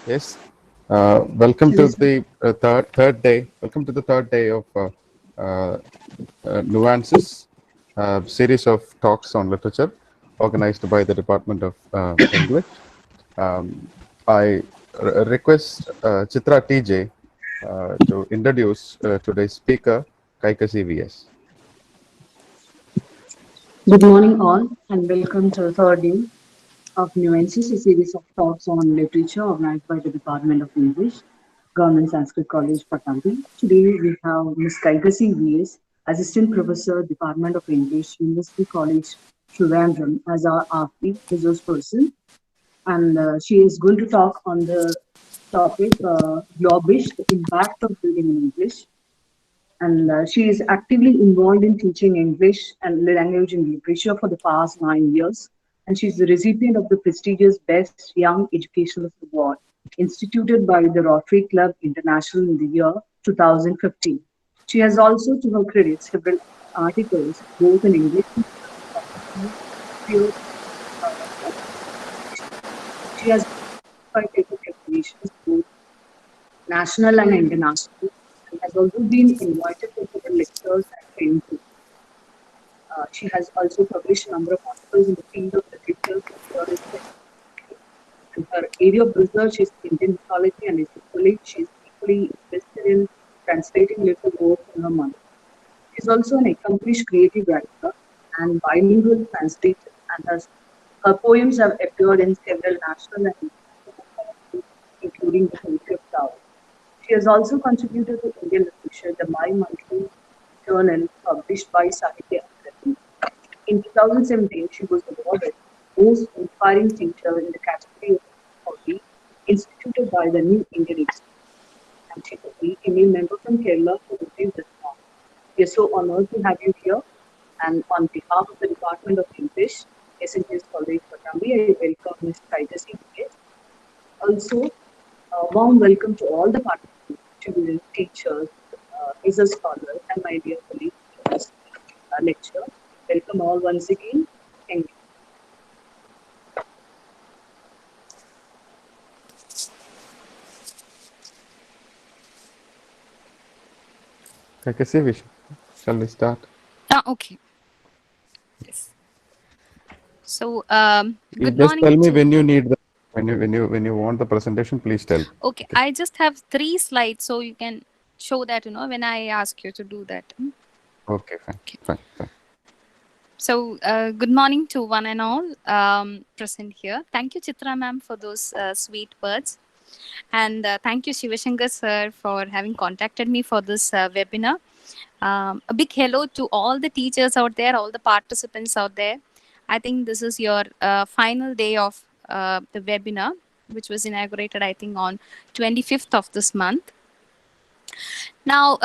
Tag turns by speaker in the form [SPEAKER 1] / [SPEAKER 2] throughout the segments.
[SPEAKER 1] Yes. Welcome to the third day. Welcome to the third day of uh, Nuances, series of talks on literature, organized by the Department of English. I request Chithra T.J to introduce today's speaker, Kaikasi V.S.
[SPEAKER 2] Good morning, all, and welcome to the third day of Nuances, a series of talks on literature organized by the Department of English, Government Sanskrit College, Pattambi. Today we have Ms. Kaikasi V.S., Assistant Professor, Department of English, University College, Thiruvananthapuram, as our RP resource person, and she is going to talk on the topic Globish, the impact of reading in English. And she is actively involved in teaching English and language and literature for the past 9 years. And she's the recipient of the prestigious Best Young Educationalist Award, instituted by the Rotary Club International in the year 2015. She has also, to her credit, several articles, both in English and appeared, uh, she has five paper preparations, both national and international, and has also been invited to several lectures and training programs. She has also published a number of articles in the field of literature, sociology, and her area of research is Indian mythology, and she is equally interested in translating little works from her mother. She is also an accomplished creative writer and bilingual translator, and her poems have appeared in several national and international collections, including the Poetry of Flowers. She has also contributed to Indian literature, the bi-monthly journal published by Sahitya Akademi. In 2017, she was awarded Most Inspiring Teacher in the category of hobby, instituted by the New Indian Institute. And she is a female member from Kerala who received this honor. We are so honored to have you here. And on behalf of the Department of English, SNGS College, Pattambi, I welcome Ms. Kaikasi V.S. Also, a warm welcome to all the participants, students, teachers, research scholars, and my dear colleagues in this lecture. Welcome all once again. Thank you.
[SPEAKER 1] Kaikasi, shall we start?
[SPEAKER 3] Okay. Yes. So,
[SPEAKER 1] You
[SPEAKER 3] good
[SPEAKER 1] just
[SPEAKER 3] morning.
[SPEAKER 1] tell me when you need the when you want the presentation. Please tell.
[SPEAKER 3] Okay, I just have 3 slides, so you can show that when I ask you to do that.
[SPEAKER 1] Okay, fine, fine.
[SPEAKER 3] So, good morning to one and all present here. Thank you, Chithra ma'am, for those sweet words. And thank you, Shivashankar sir, for having contacted me for this webinar. A big hello to all the teachers out there, all the participants out there. I think this is your final day of the webinar, which was inaugurated, I think, on 25th of this month. Now,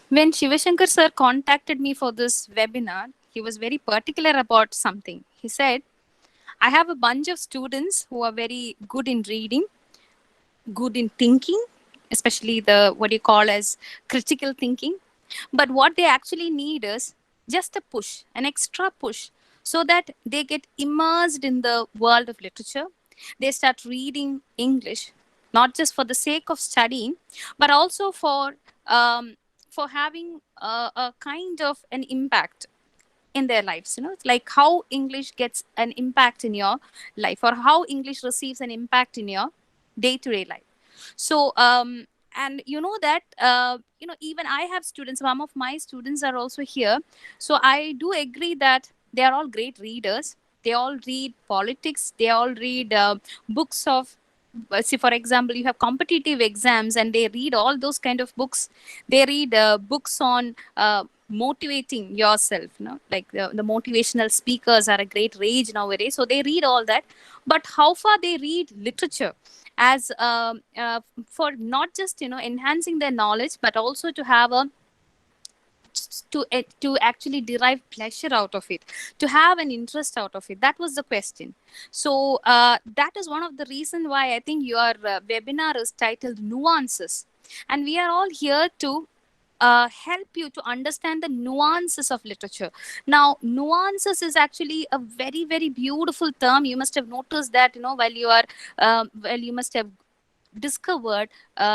[SPEAKER 3] when Shivashankar sir contacted me for this webinar, he was very particular about something. He said, I have a bunch of students who are very good in reading, good in thinking, especially the what you call as critical thinking. But what they actually need is just a push, an extra push, so that they get immersed in the world of literature. They start reading English, not just for the sake of studying, but also for having a kind of an impact in their lives. It's like how English gets an impact in your life, or how English receives an impact in your day-to-day life. So and that even I have students, some of my students are also here, so I do agree that they are all great readers. They all read politics, they all read books of see, for example, you have competitive exams and they read all those kind of books. They read books on motivating yourself, like the motivational speakers are a great rage nowadays, so they read all that. But how far they read literature as for not just enhancing their knowledge, but also to have a to actually derive pleasure out of it, to have an interest out of it. That was the question. So that is one of the reasons why I think your webinar is titled Nuances, and we are all here to help you to understand the nuances of literature. Now, nuances is actually a very, very beautiful term. You must have noticed that, while you are, well, you must have discovered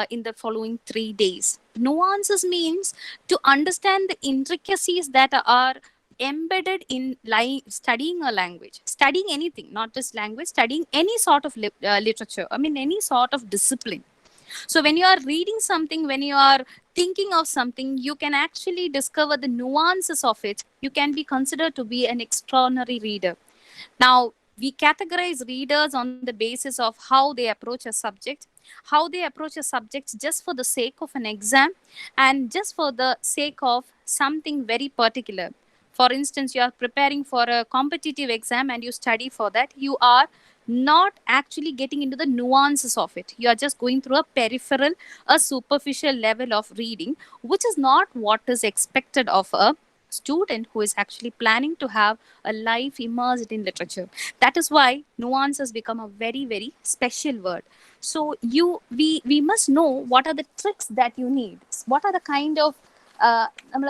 [SPEAKER 3] in the following 3 days. Nuances means to understand the intricacies that are embedded in studying a language, studying anything, not just language, studying any sort of literature, I mean, any sort of discipline. So when you are reading something, when you are thinking of something, you can actually discover the nuances of it. You can be considered to be an extraordinary reader. Now, we categorize readers on the basis of how they approach a subject, how they approach a subject just for the sake of an exam, and just for the sake of something very particular. For instance, you are preparing for a competitive exam and you study for that. You are not actually getting into the nuances of it. You are just going through a peripheral, a superficial level of reading, which is not what is expected of a student who is actually planning to have a life immersed in literature. That is why nuance has become a very, very special word. So we must know what are the tricks that you need. What are the kind of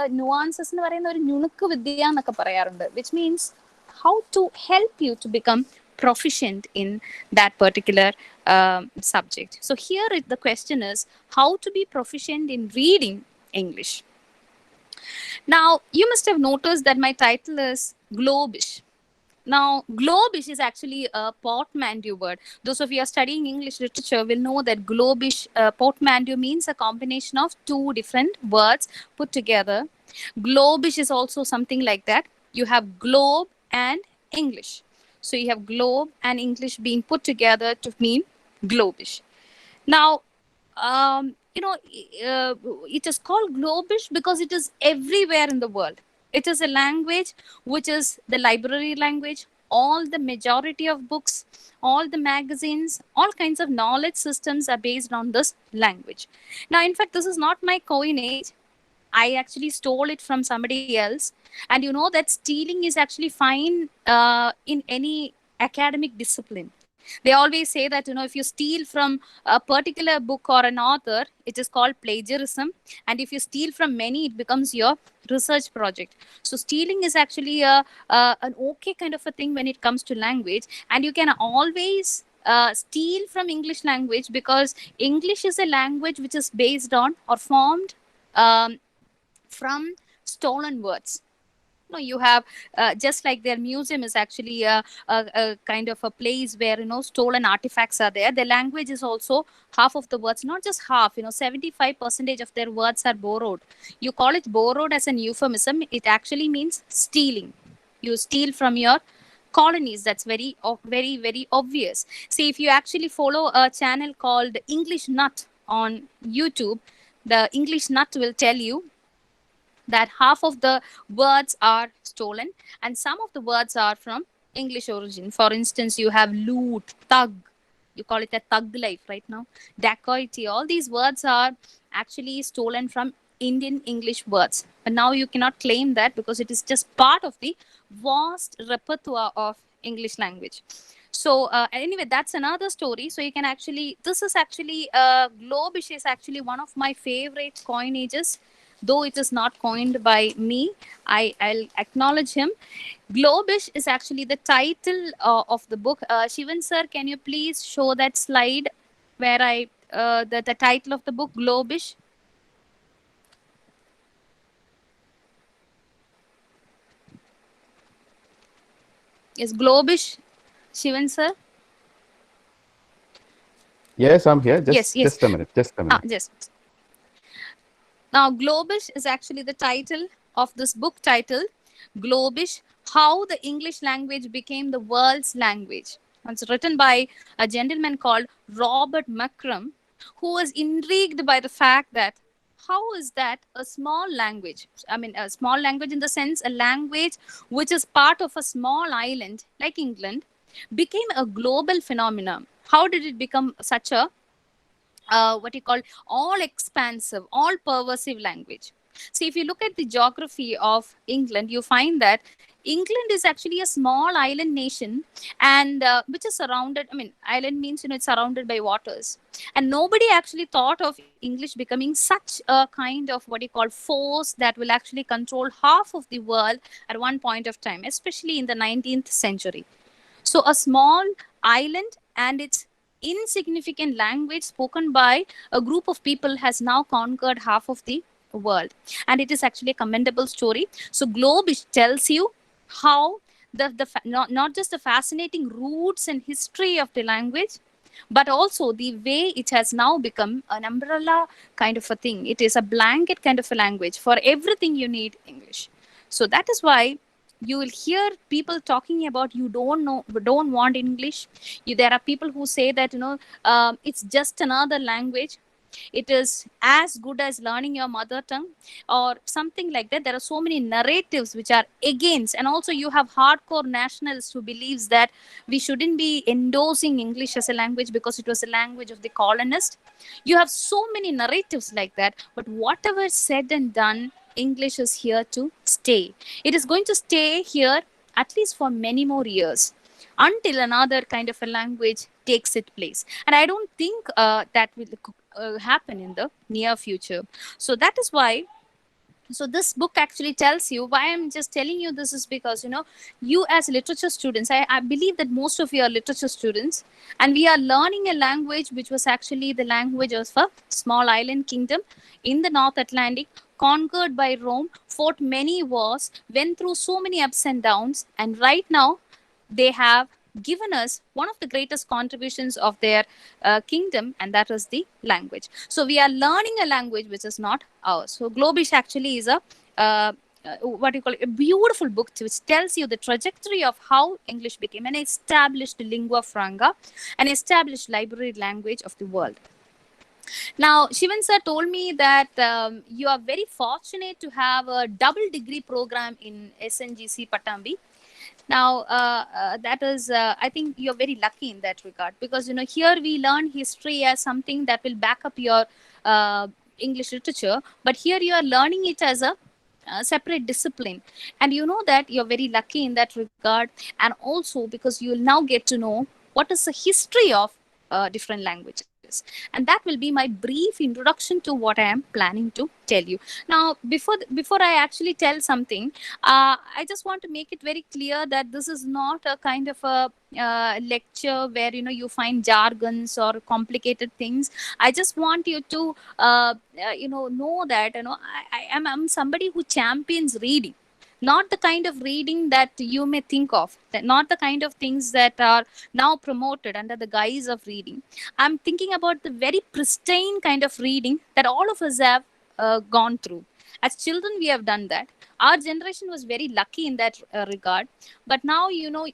[SPEAKER 3] nuances, which means how to help you to become proficient in that particular subject. So here the question is how to be proficient in reading English. Now, you must have noticed that my title is Globish. Now, Globish is actually a portmanteau word. Those of you who are studying English literature will know that Globish portmanteau means a combination of two different words put together. Globish is also something like that. You have globe and English. So you have globe and English being put together to mean Globish. Now, it is called Globish because it is everywhere in the world. It is a language which is the library language. All the majority of books, all the magazines, all kinds of knowledge systems are based on this language. Now, in fact, this is not my coinage. I actually stole it from somebody else. And you know that stealing is actually fine in any academic discipline. They always say that, if you steal from a particular book or an author, it is called plagiarism. And if you steal from many, it becomes your research project. So stealing is actually an okay kind of a thing when it comes to language. And you can always steal from English language because English is a language which is based on or formed um, from stolen words. No, you have just like their museum is actually a kind of a place where stolen artifacts are there. The language is also half of the words, not just half. 75% of their words are borrowed. You call it borrowed as an euphemism. It actually means stealing. You steal from your colonies. That's very, very, very obvious. See, if you actually follow a channel called English Nut on YouTube, the English Nut will tell you that half of the words are stolen and some of the words are from English origin. For instance, you have loot, thug. You call it a thug life right now. Dacoity. All these words are actually stolen from Indian English words. But now you cannot claim that because it is just part of the vast repertoire of English language. So anyway, that's another story. So you can actually, this is actually, Globish is actually one of my favorite coinages. Though it is not coined by me, I'll acknowledge him. Globish is actually the title of the book. Shivan sir, can you please show that slide where the title of the book, Globish? Is Globish, Shivan sir?
[SPEAKER 1] Yes, I'm here.
[SPEAKER 3] Yes, yes.
[SPEAKER 1] Just a minute. Just a minute.
[SPEAKER 3] Just. Now, Globish is actually the title of this book titled Globish, How the English Language Became the World's Language. It's written by a gentleman called Robert Makram, who was intrigued by the fact that how is that a small language, I mean, a small language in the sense a language which is part of a small island like England, became a global phenomenon. How did it become such a what you call all expansive, all pervasive language? See, if you look at the geography of England, you find that England is actually a small island nation, and which is surrounded. I mean, island means it's surrounded by waters, and nobody actually thought of English becoming such a kind of what you call force that will actually control half of the world at one point of time, especially in the 19th century. So, a small island and its insignificant language spoken by a group of people has now conquered half of the world. And it is actually a commendable story. So, Globish tells you how not just the fascinating roots and history of the language, but also the way it has now become an umbrella kind of a thing. It is a blanket kind of a language. For everything you need English. So that is why you will hear people talking about you don't want English. There are people who say that it's just another language. It is as good as learning your mother tongue or something like that. There are so many narratives which are against, and also you have hardcore nationalists who believes that we shouldn't be endorsing English as a language because it was a language of the colonist. You have so many narratives like that, but whatever said and done, English is here to stay. It is going to stay here at least for many more years until another kind of a language takes its place. And I don't think that will happen in the near future. So that is why, so this book actually tells you why I'm just telling you this is because you as literature students, I believe that most of you are literature students, and we are learning a language which was actually the language of a small island kingdom in the North Atlantic, conquered by Rome, fought many wars, went through so many ups and downs, and right now they have given us one of the greatest contributions of their kingdom, and that is the language. So we are learning a language which is not ours. So Globish actually is a what you call it, a beautiful book which tells you the trajectory of how English became an established lingua franca, an established library language of the world. Now, Shivan sir told me that you are very fortunate to have a double degree program in SNGC Pattambi. Now, that is, I think you're very lucky in that regard, because here we learn history as something that will back up your English literature, but here you are learning it as a separate discipline, and you know that you're very lucky in that regard, and also because you will now get to know what is the history of different languages, and that will be my brief introduction to what I am planning to tell you. Now, before I actually tell something, I just want to make it very clear that this is not a kind of a lecture where you find jargons or complicated things. I just want you to know that I'm somebody who champions reading, not the kind of reading that you may think of, not the kind of things that are now promoted under the guise of reading. I'm thinking about the very pristine kind of reading that all of us have gone through. As children, we have done that. Our generation was very lucky in that regard. But now,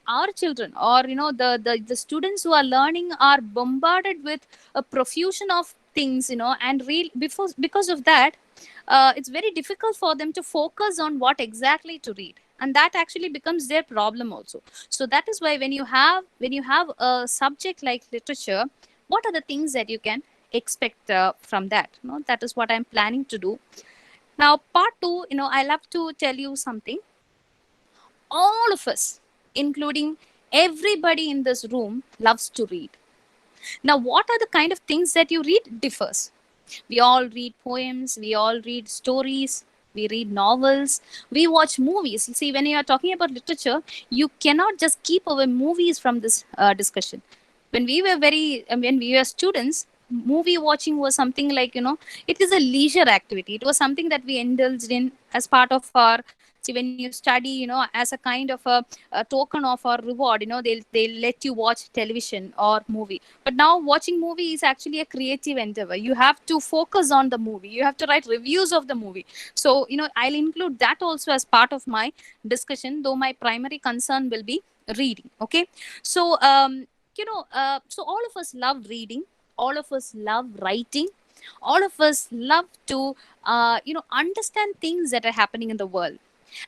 [SPEAKER 3] our children, or the students who are learning, are bombarded with a profusion of things, and because of that, it's very difficult for them to focus on what exactly to read, and that actually becomes their problem also. So that is why when you have a subject like literature, what are the things that you can expect from that? That is what I'm planning to do. Now, part two, I love to tell you something. All of us, including everybody in this room, loves to read. Now, what are the kind of things that you read differs. We all read poems, we all read stories, we read novels, we watch movies. You see, when you are talking about literature, you cannot just keep away movies from this discussion. When we were students, movie watching was something like, it is a leisure activity. It was something that we indulged in as part of our, see, when you study, as a kind of a token of our reward, they'll let you watch television or movie. But now watching movie is actually a creative endeavor. You have to focus on the movie, you have to write reviews of the movie. So I'll include that also as part of my discussion, though my primary concern will be reading. Okay, so so all of us love reading, all of us love writing, all of us love to understand things that are happening in the world.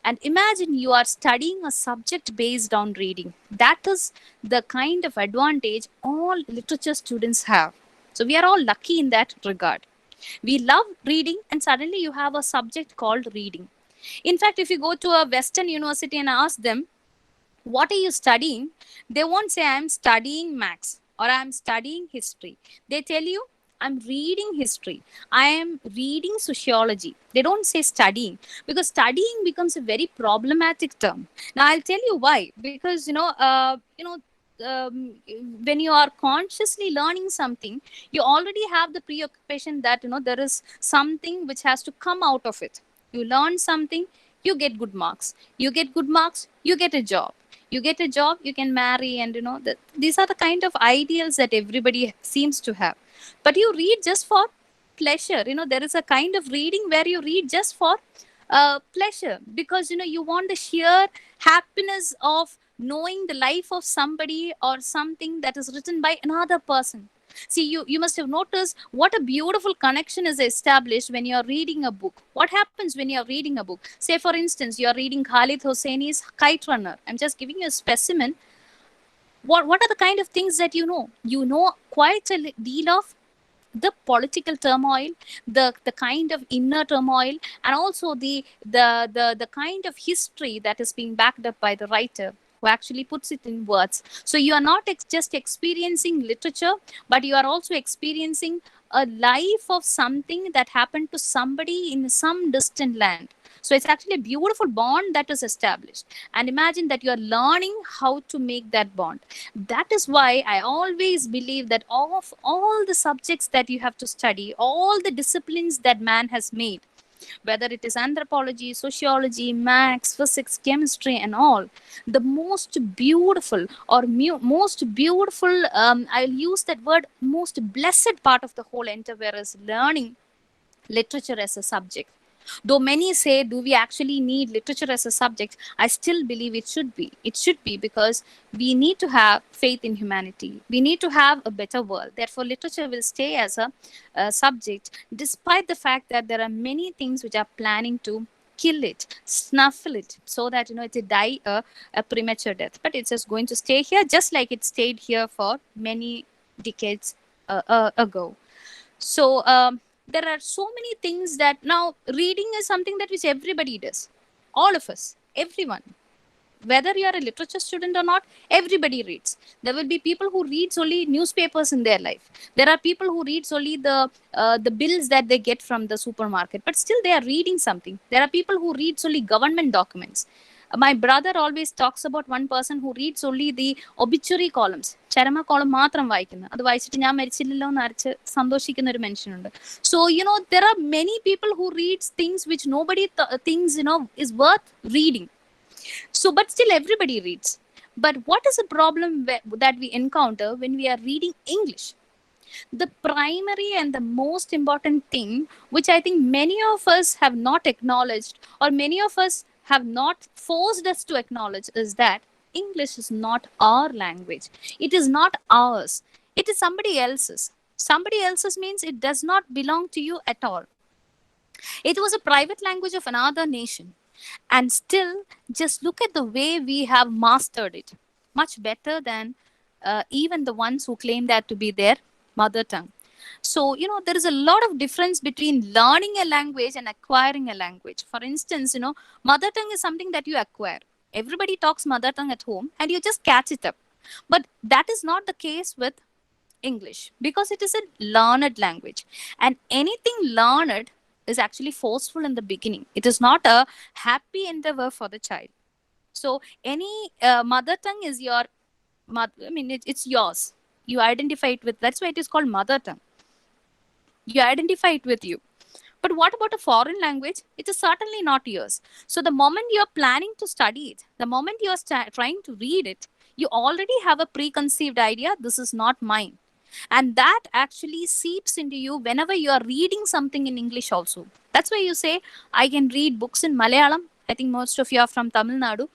[SPEAKER 3] And imagine you are studying a subject based on reading. That is the kind of advantage all literature students have. So we are all lucky in that regard. We love reading, and suddenly you have a subject called reading. In fact, if you go to a Western university and ask them, what are you studying, they won't say I'm studying max or I'm studying history. They tell you I'm reading history, I am reading sociology. They don't say studying, because studying becomes a very problematic term. Now I'll tell you why. Because um, when you are consciously learning something, you already have the preoccupation that there is something which has to come out of it. You learn something, you get good marks. You get good marks, you get a job. You get a job, you can marry, and these are the kind of ideals that everybody seems to have. But you read just for pleasure. There is a kind of reading where you read just for pleasure, because you want the sheer happiness of knowing the life of somebody or something that is written by another person. See, you must have noticed what a beautiful connection is established when you're reading a book. What happens when you're reading a book? Say, for instance, you're reading Khalid Hosseini's Kite Runner. I'm just giving you a specimen. What are the kind of things that you know? You know quite a deal of the political turmoil, the kind of inner turmoil, and also the kind of history that is being backed up by the writer who actually puts it in words. So you are not just experiencing literature, but you are also experiencing a life of something that happened to somebody in some distant land. So it's actually a beautiful bond that is established. And imagine that you are learning how to make that bond. That is why I always believe that of all the subjects that you have to study, all the disciplines that man has made, whether it is anthropology, sociology, maths, physics, chemistry, and all, the most beautiful or most beautiful, I'll use that word, most blessed part of the whole endeavor is learning literature as a subject. Though many say, do we actually need literature as a subject? I still believe it should be. It should be, because we need to have faith in humanity. We need to have a better world. Therefore, literature will stay as a subject, despite the fact that there are many things which are planning to kill it, snuffle it, so that it will die a premature death. But it's just going to stay here, just like it stayed here for many decades ago. So there are so many things that now reading is something that which everybody does. All of us, everyone, whether you are a literature student or not, everybody reads. There will be people who reads only newspapers in their life. There are people who reads only the bills that they get from the supermarket, but still they are reading something. There are people who reads only government documents. My brother always talks about one person who reads only the obituary columns. ചരമ column മാത്രം വായിക്കുന്നു. അത് വായിച്ചിട്ട് ഞാൻ മരിച്ചില്ലല്ലോ എന്ന് അരച്ച് സന്തോഷിക്കുന്ന ഒരു മനുഷ്യനുണ്ട്. So there are many people who reads things which nobody thinks is worth reading. So but still everybody reads. But what is the problem that we encounter when we are reading English? The primary and the most important thing, which I think many of us have not acknowledged, or many of us have not forced us to acknowledge, is that English is not our language. It is not ours. It is somebody else's. Somebody else's means it does not belong to you at all. It was a private language of another nation. And still, just look at the way we have mastered it. Much better than even the ones who claim that to be their mother tongue. So, there is a lot of difference between learning a language and acquiring a language. For instance, mother tongue is something that you acquire. Everybody talks mother tongue at home and you just catch it up. But that is not the case with English, because it is a learned language. And anything learned is actually forceful in the beginning. It is not a happy endeavor for the child. So any mother tongue is your mother. I mean, it's yours. You identify it with. That's why it is called mother tongue. You identify it with you. But what about a foreign language? It is certainly not yours. So the moment you're planning to study it, the moment you're trying to read it, you already have a preconceived idea. This is not mine. And that actually seeps into you whenever you are reading something in English also. That's why you say, I can read books in Malayalam. I think most of you are from Tamil Nadu.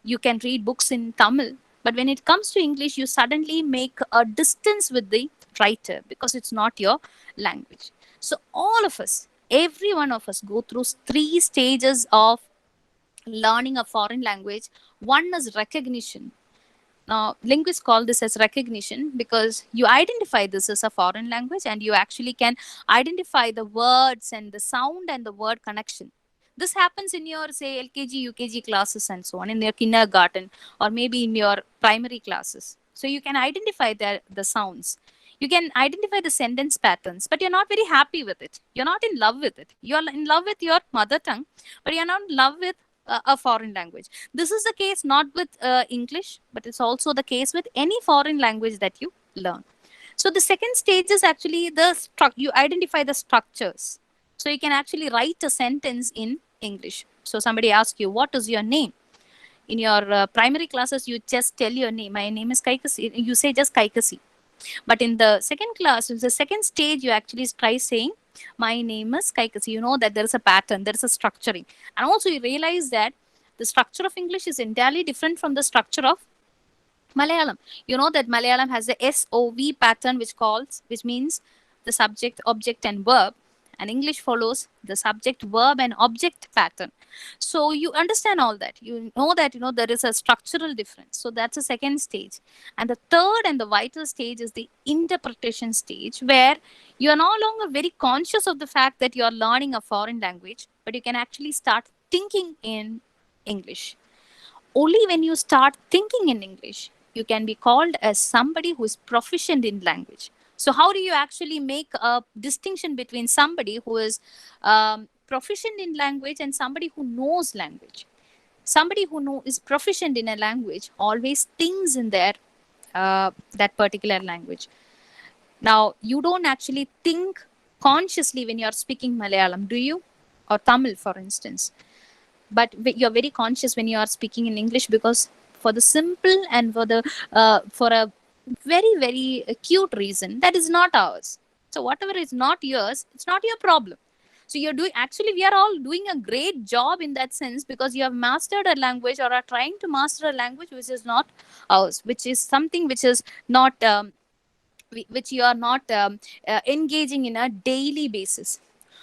[SPEAKER 3] You can read books in Tamil. But when it comes to English, you suddenly make a distance with the writer because it's not your language. So all of us, every one of us go through 3 stages of learning a foreign language. One is recognition. Now, linguists call this as recognition because you identify this as a foreign language and you actually can identify the words and the sound and the word connection. This happens in your, say, LKG, UKG classes and so on, in your kindergarten, or maybe in your primary classes. So you can identify the sounds. You can identify the sentence patterns, but you're not very happy with it. You're not in love with it. You're in love with your mother tongue, but you're not in love with a foreign language. This is the case not with English, but it's also the case with any foreign language that you learn. So the second stage is actually you identify the structures. So you can actually write a sentence in English. So somebody asks you, what is your name? In your primary classes, you just tell your name. My name is Kaikasi. You say just Kaikasi. But in the second class, in the second stage, you actually try saying, my name is Kaikasi. You know that there is a pattern, there is a structuring. And also you realize that the structure of English is entirely different from the structure of Malayalam. You know that Malayalam has the SOV pattern, which means the subject, object, and verb, and English follows the subject, verb, and object pattern. So you understand all that. You know that there is a structural difference. So that's the second stage, and the third and the vital stage is the interpretation stage, where you are no longer very conscious of the fact that you are learning a foreign language, but you can actually start thinking in English. Only when you start thinking in English, you can be called as somebody who is proficient in language. So, how do you actually make a distinction between somebody who is proficient in language and somebody who knows language? Somebody who is proficient in a language always thinks in their that particular language. Now, you don't actually think consciously when you are speaking Malayalam, do you? Or Tamil, for instance. But you're very conscious when you are speaking in English, because for the simple and for a very very acute reason, that is not ours. So whatever is not yours, it's not your problem. So you're doing, actually we are all doing a great job in that sense, because you have mastered a language or are trying to master a language which is not ours, which is something which is not which you are not engaging in a daily basis.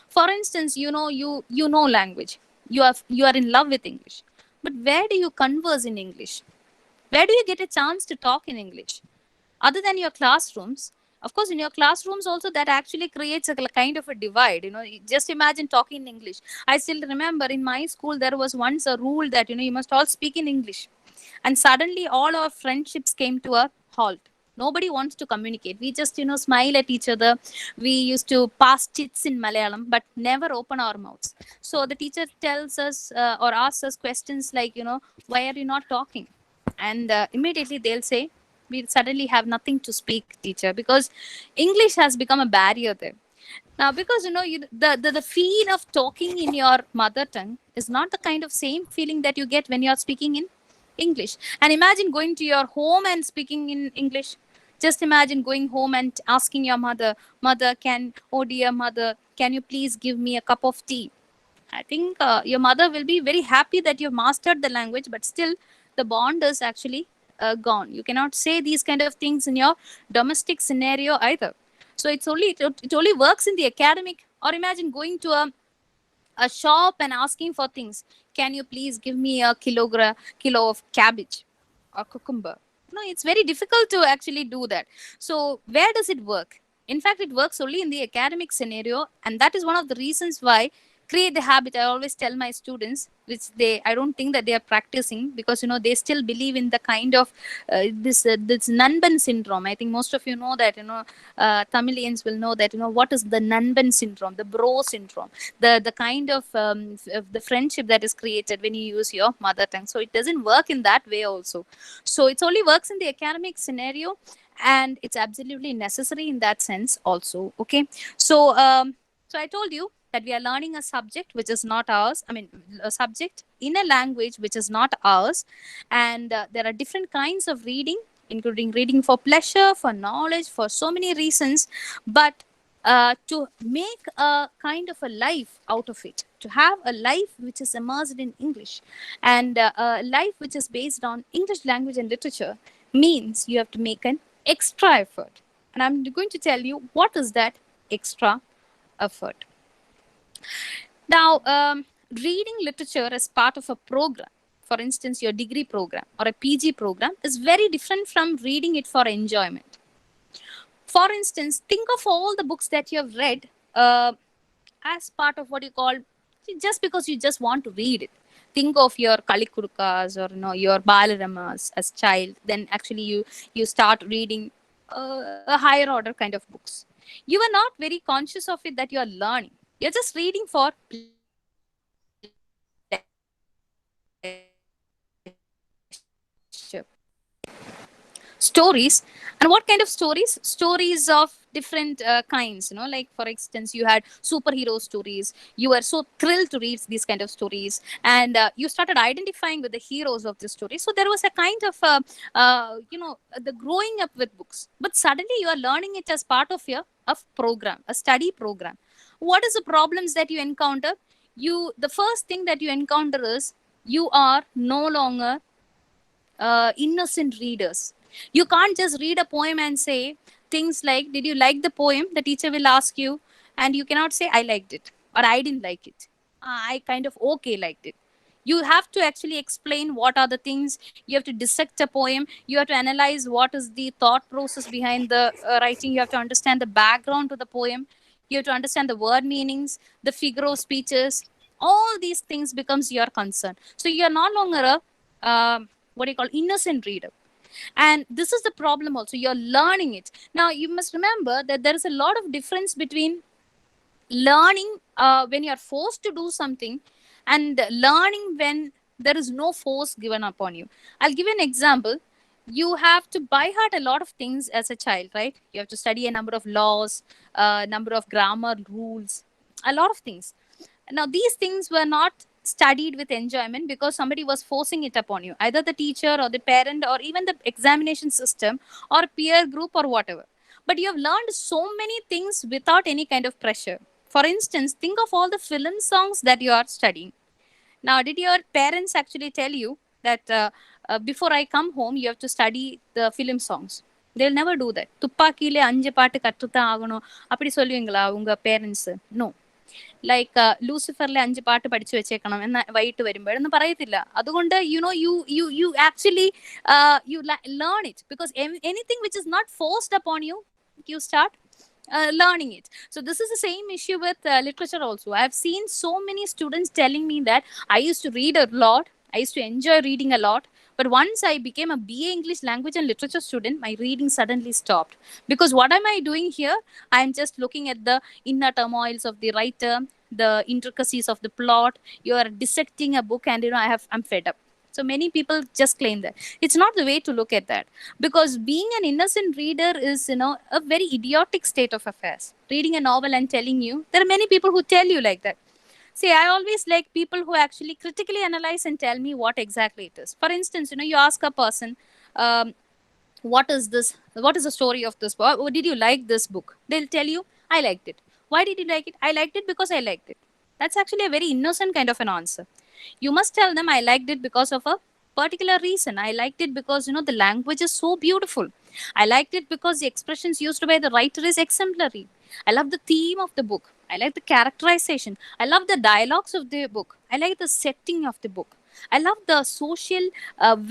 [SPEAKER 3] For instance, you know language, you are in love with English, but where do you converse in English? Where do you get a chance to talk in English other than your classrooms? Of course, in your classrooms also, that actually creates a kind of a divide. Just imagine talking in English. I still remember in my school there was once a rule that you must all speak in English, and suddenly all our friendships came to a halt. Nobody wants to communicate. We just smile at each other. We used to pass chits in Malayalam, but never open our mouths. So the teacher tells us or asks us questions like, why are you not talking? And immediately they'll say, we suddenly have nothing to speak, teacher, because English has become a barrier there. Now, because the feel of talking in your mother tongue is not the kind of same feeling that you get when you are speaking in English. And imagine going to your home and speaking in English. Just imagine going home and asking your mother, oh dear mother, can you please give me a cup of tea? I think your mother will be very happy that you've mastered the language, but still the bond is actually gone. You cannot say these kind of things in your domestic scenario either. So it only works in the academic. Or imagine going to a shop and asking for things. Can you please give me a kilo of cabbage or cucumber? No, it's very difficult to actually do that. So where does it work? In fact, it works only in the academic scenario, and that is one of the reasons why create the habit. I always tell my students, which I don't think that they are practicing, because they still believe in the kind of this Nanban syndrome. I think most of you know that Tamilians will know that what is the Nanban syndrome, the bro syndrome, the kind of the friendship that is created when you use your mother tongue. So it doesn't work in that way also. So it only works in the academic scenario, and it's absolutely necessary in that sense also. Okay. So I told you that we are learning a subject which is not ours. I mean, a subject in a language which is not ours. And there are different kinds of reading, including reading for pleasure, for knowledge, for so many reasons. But to make a kind of a life out of it, to have a life which is immersed in English, and a life which is based on English language and literature, means you have to make an extra effort. And I'm going to tell you what is that extra effort. Now, reading literature as part of a program, for instance, your degree program or a PG program, is very different from reading it for enjoyment. For instance, think of all the books that you have read as part of what you call just because you just want to read it. Think of your Kalikurukas or your Balaramas as child. Then actually you start reading a higher order kind of books. You are not very conscious of it that you are learning. You're just reading for pleasure. Stories. And what kind of stories of different kinds, like for instance you had superhero stories. You were so thrilled to read these kind of stories, and you started identifying with the heroes of the story. So there was a kind of the growing up with books, but suddenly you are learning it as part of your of program, a study program. What is the problems that you encounter? The first thing that you encounter is you are no longer innocent readers. You can't just read a poem and say things like, "Did you like the poem?" The teacher will ask you, and you cannot say, "I liked it," or "I didn't like it." I kind of okay liked it. You have to actually explain what are the things. You have to dissect a poem. You have to analyze what is the thought process behind the writing. You have to understand the background to the poem. You have to understand the word meanings, the figure of speeches. All these things becomes your concern. So you are no longer a what do you call innocent reader. And this is the problem also, you're learning it. Now you must remember that there is a lot of difference between learning when you're forced to do something, and learning when there is no force given upon you. I'll give you an example. You have to by heart a lot of things as a child, right? You have to study a number of laws, a number of grammar rules, a lot of things. Now, these things were not studied with enjoyment because somebody was forcing it upon you, either the teacher or the parent or even the examination system or peer group or whatever. But you have learned so many things without any kind of pressure. For instance, think of all the film songs that you are studying. Now, did your parents actually tell you that before I come home, you have to study the film songs? They'll never do that. துப்பாக்கியிலே அஞ்சு பாட்டு கற்றுத்தான் ஆகணும் அப்படி சொல்லுவீங்களா உங்க parents? No. Like ലൂസിഫറിലെ 5 പാട്ട് പഠിച്ചു വെച്ചേക്കണം എന്ന് വൈകിട്ട് വരുമ്പോഴൊന്നും പറയത്തില്ല. അതുകൊണ്ട് you actually you learn it because anything which is not forced upon you, you start learning it. So this is the same issue with literature also. I have seen so many students telling me that I used to read a lot, I used to enjoy reading a lot, but once I became a BA English language and literature student, my reading suddenly stopped. Because what am I doing here? I am just looking at the inner turmoils of the writer, the intricacies of the plot. You are dissecting a book, and I'm fed up. So many people just claim that. It's not the way to look at that. Because being an innocent reader is, a very idiotic state of affairs. Reading a novel and telling you, there are many people who tell you like that. See, I always like people who actually critically analyze and tell me what exactly it is. For instance, you ask a person, um, what is this? What is the story of this book? Or did you like this book? They'll tell you, I liked it. Why did you like it? I liked it because I liked it. That's actually a very innocent kind of an answer. You must tell them, I liked it because of a particular reason. I liked it because, the language is so beautiful. I liked it because the expressions used by the writer is exemplary. I love the theme of the book. I like the characterization. I love the dialogues of the book. I like the setting of the book. I love the social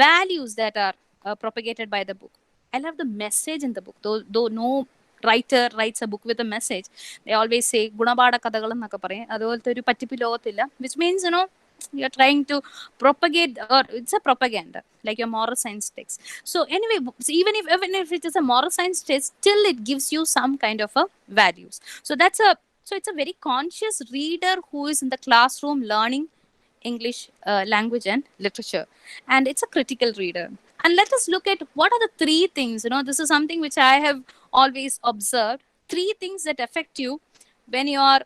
[SPEAKER 3] values that are propagated by the book. I love the message in the book. Though no writer writes a book with a message, they always say ഗുണപാഠ കഥകൾ എന്നൊക്കെ പറയും. അതുപോലത്തെ ഒരു പറ്റിപ്പ് ലോകത്തില്ല, which means you're trying to propagate, or it's a propaganda like your moral science text. So anyway, so even if it is a moral science text, still it gives you some kind of a values. So it's a very conscious reader who is in the classroom learning English language and literature, and it's a critical reader. And let us look at what are the three things. This is something which I have always observed. Three things that affect you when you are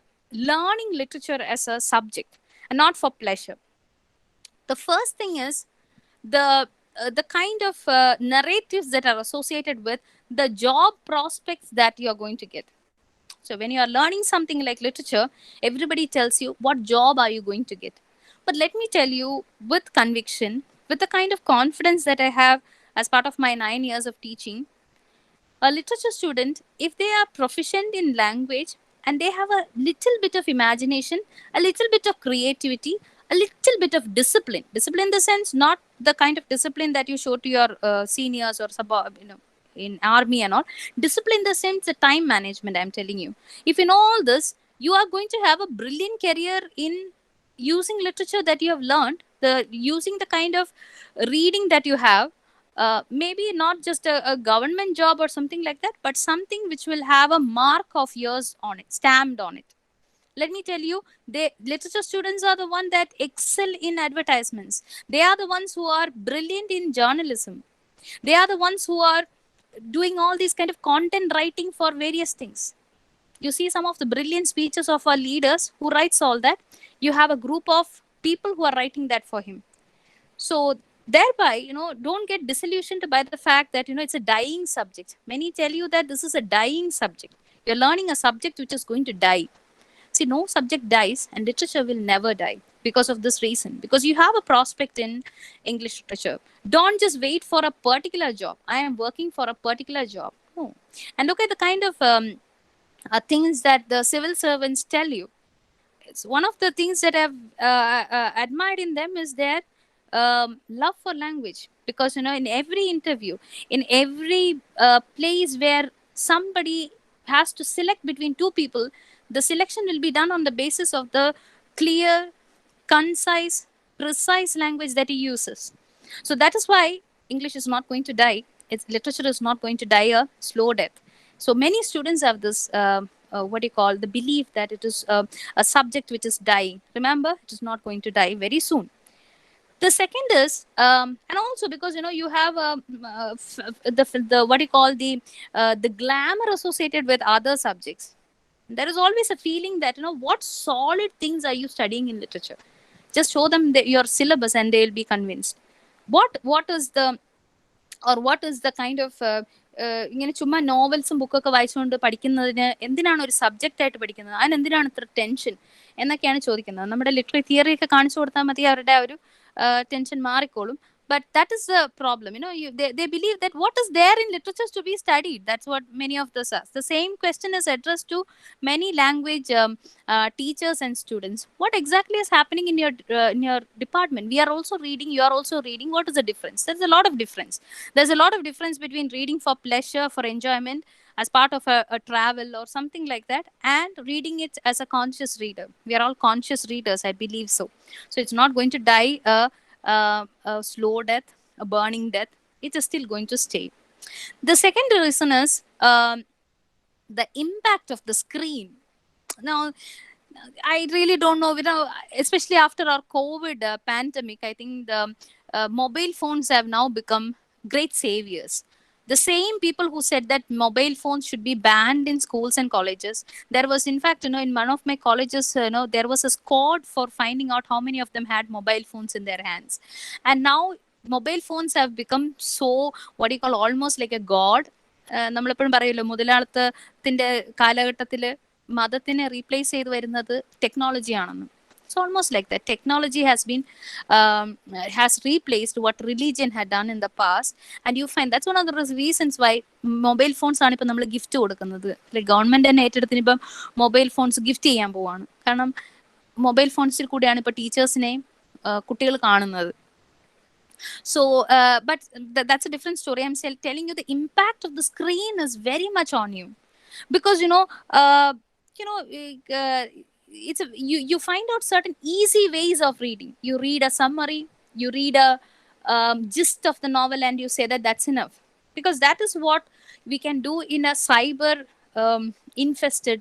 [SPEAKER 3] learning literature as a subject and not for pleasure. The first thing is the kind of narratives that are associated with the job prospects that you are going to get. So when you are learning something like literature, everybody tells you what job are you going to get. But let me tell you with conviction, with the kind of confidence that I have as part of my 9 years of teaching, a literature student, if they are proficient in language and they have a little bit of imagination, a little bit of creativity, a little bit of discipline in the sense, not the kind of discipline that you show to your seniors or in army and all. Discipline in the sense, the time management, I'm telling you. If in all this, you are going to have a brilliant career in using literature that you have learned, the using the kind of reading that you have, maybe not just a government job or something like that, but something which will have a mark of yours on it, stamped on it. Let me tell you, they literature students are the one that excel in advertisements. They are the ones who are brilliant in journalism. They are the ones who are doing all these kind of content writing for various things. You see some of the brilliant speeches of our leaders who writes all that. You have a group of people who are writing that for him. So thereby, don't get disillusioned by the fact that it's a dying subject. Many tell you that this is a dying subject. You're learning a subject which is going to die. See, no subject dies, and literature will never die because of this reason. Because you have a prospect in English literature. Don't just wait for a particular job. I am working for a particular job. No. And look at the kind of things that the civil servants tell you. It's one of the things that I've admired in them is their love for language. Because in every interview, in every place where somebody has to select between two people, the selection will be done on the basis of the clear, concise, precise language that he uses. So that is why English is not going to die. Its literature is not going to die a slow death. So many students have this what do you call the belief that it is a subject which is dying. Remember, it is not going to die very soon. The second is, and also because you have the what do you call the glamour associated with other subjects. There is always a feeling that what solid things are you studying in literature. Just show them your syllabus and they'll be convinced. What is the or what is the kind of ഇങ്ങനെ ചുമ്മാ നോവൽസും ബുക്കൊക്കെ വായിച്ചുകൊണ്ട് പഠിക്കുന്നതിന് എന്തിനാണ് ഒരു subject ആയിട്ട് പഠിക്കുന്നത്, അതിന് എന്തിനാണ് ഇത്ര ടെൻഷൻ എന്നൊക്കെയാണ് ചോദിക്കുന്നത്. നമ്മുടെ ലിറ്റററി തിയറി ഒക്കെ കാണിച്ചു കൊടുത്താൽ മതി, അവരുടെ ആ ഒരു ടെൻഷൻ മാറിക്കോളും. But that is the problem. They believe that what is there in literature to be studied. That's what many of this ask. The same question is addressed to many language teachers and students. What exactly is happening in your department? We are also reading. You are also reading. What is the difference? There's a lot of difference. There's a lot of difference between reading for pleasure, for enjoyment, as part of a travel or something like that, and reading it as a conscious reader. We are all conscious readers, I believe so. So it's not going to die a slow death, a burning death. It is still going to stay. The second reason is the impact of the screen. Now, I really don't know, especially after our COVID pandemic, I think the mobile phones have now become great saviors. The same people who said that mobile phones should be banned in schools and colleges, there was in fact in one of my colleges there was a squad for finding out how many of them had mobile phones in their hands. And now mobile phones have become so, what do you call, almost like a god. നമ്മളെപ്പോഴും പറയുമല്ലോ, മുതലാളിത്തത്തിന്റെ കാലഘട്ടത്തിൽ മതത്തിനെ replace ചെയ്ത് വരുന്നത് ടെക്നോളജിയാണെന്ന്. It's almost like that. Technology has replaced what religion had done in the past, and you find that's one of the reasons why mobile phones ആണ് ഇപ്പം നമ്മൾ gift കൊടുക്കുന്നത്. Like government തന്നെ ഏറ്റെടുത്തിന് ഇപ്പം മൊബൈൽ ഫോൺസ് ഗിഫ്റ്റ് ചെയ്യാൻ പോവാണ്. കാരണം mobile ഫോൺസിൽ കൂടെയാണ് ഇപ്പൊ ടീച്ചേഴ്സിനെയും കുട്ടികൾ കാണുന്നത്. So but that's a different story. I'm telling you the impact of the screen is very much on you, because it's you find out certain easy ways of reading. You read a summary, you read a gist of the novel, and you say that that's enough, because that is what we can do in a cyber infested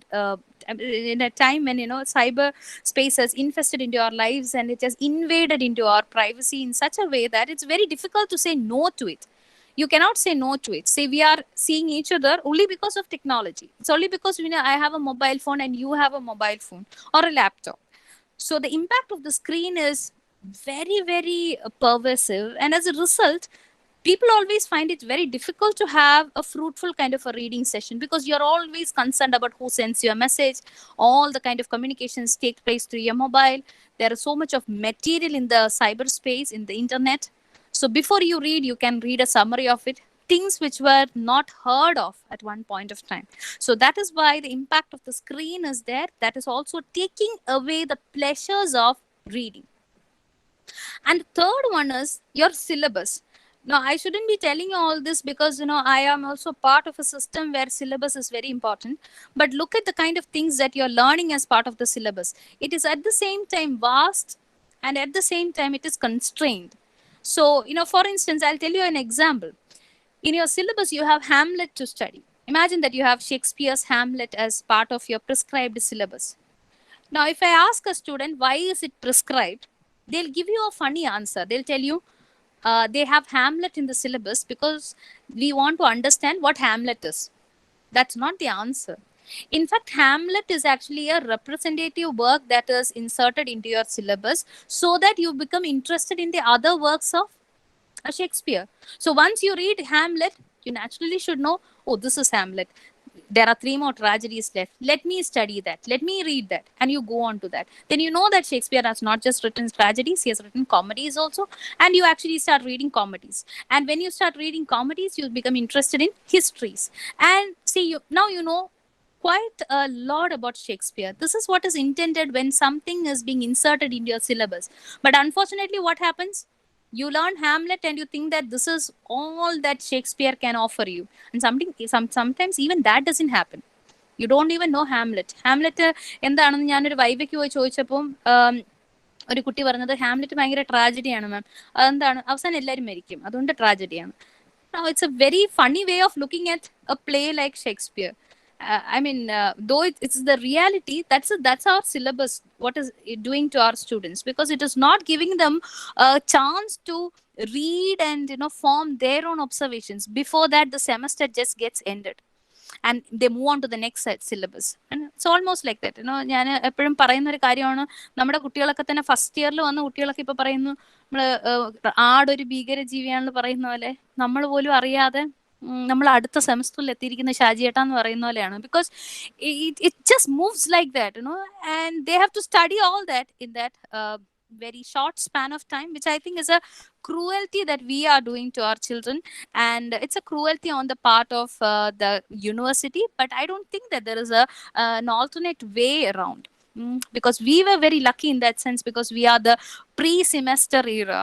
[SPEAKER 3] in a time when cyber space has infested into our lives, and it has invaded into our privacy in such a way that it's very difficult to say no to it. You cannot say no to it. Say we are seeing each other only because of technology. It's only because I have a mobile phone and you have a mobile phone or a laptop. So the impact of the screen is very, very pervasive, and as a result, people always find it very difficult to have a fruitful kind of a reading session, because you're always concerned about who sends you a message. All the kind of communications take place through your mobile. There is so much of material in the cyberspace, in the internet. So before you read, you can read a summary of it, things which were not heard of at one point of time. So that is why the impact of the screen is there. That is also taking away the pleasures of reading. And the third one is your syllabus. No, I shouldn't be telling you all this because I am also part of a system where syllabus is very important. But look at the kind of things that you're learning as part of the syllabus. It is at the same time vast, and at the same time it is constrained. So, for instance, I'll tell you an example. In your syllabus, you have Hamlet to study. Imagine that you have Shakespeare's Hamlet as part of your prescribed syllabus. Now, if I ask a student why is it prescribed, they'll give you a funny answer. They'll tell you they have Hamlet in the syllabus because we want to understand what Hamlet is. That's not the answer. In fact, Hamlet is actually a representative work that is inserted into your syllabus so that you become interested in the other works of Shakespeare. So once you read Hamlet, you naturally should know, oh, this is Hamlet. There are 3 more tragedies left. Let me study that. Let me read that. And you go on to that. Then you know that Shakespeare has not just written tragedies, he has written comedies also. And you actually start reading comedies. And when you start reading comedies, you become interested in histories. And see, now you know quite a lot about Shakespeare. This is what is intended when something is being inserted into your syllabus. But unfortunately, what happens? You learn Hamlet and you think that this is all that Shakespeare can offer you. And sometimes even that doesn't happen. You don't even know Hamlet. Hamlet എന്താണെന്ന് ഞാനൊരു വൈവയ്ക്ക് പോയി ചോദിച്ചപ്പം ഒരു കുട്ടി പറഞ്ഞത് Hamlet ഭയങ്കര ട്രാജഡിയാണ് മാം. അതെന്താണ്? അവസാനം എല്ലാവരും മരിക്കും, അതുകൊണ്ട് ട്രാജഡിയാണ്. Now it's a very funny way of looking at a play like Shakespeare. I mean, though it's the reality, that's our syllabus. What is it doing to our students? Because it is not giving them a chance to read and form their own observations. Before that, the semester just gets ended, and they move on to the next syllabus. And it's almost like that. ഞാൻ എപ്പോഴും പറയുന്ന ഒരു കാര്യമാണ്, നമ്മുടെ കുട്ടികളൊക്കെ തന്നെ first ഇയറിൽ വന്ന കുട്ടികളൊക്കെ ഇപ്പൊ പറയുന്നു നമ്മള് ആടൊരു ഭീകരജീവിയാണെന്ന് പറയുന്ന പോലെ, നമ്മൾ പോലും അറിയാതെ നമ്മൾ അടുത്ത സെമസ്റ്ററിൽ എത്തിയിരിക്കുന്ന ഷാജിയേട്ട എന്ന് പറയുന്ന പോലെയാണ്. Because it just moves like that, and they have to study all that in that very short span of time, which I think is a cruelty that we are doing to our children. And it's a cruelty on the part of the university, but I don't think that there is an alternate way around. Because we were very lucky in that sense, because we are the pre-semester era.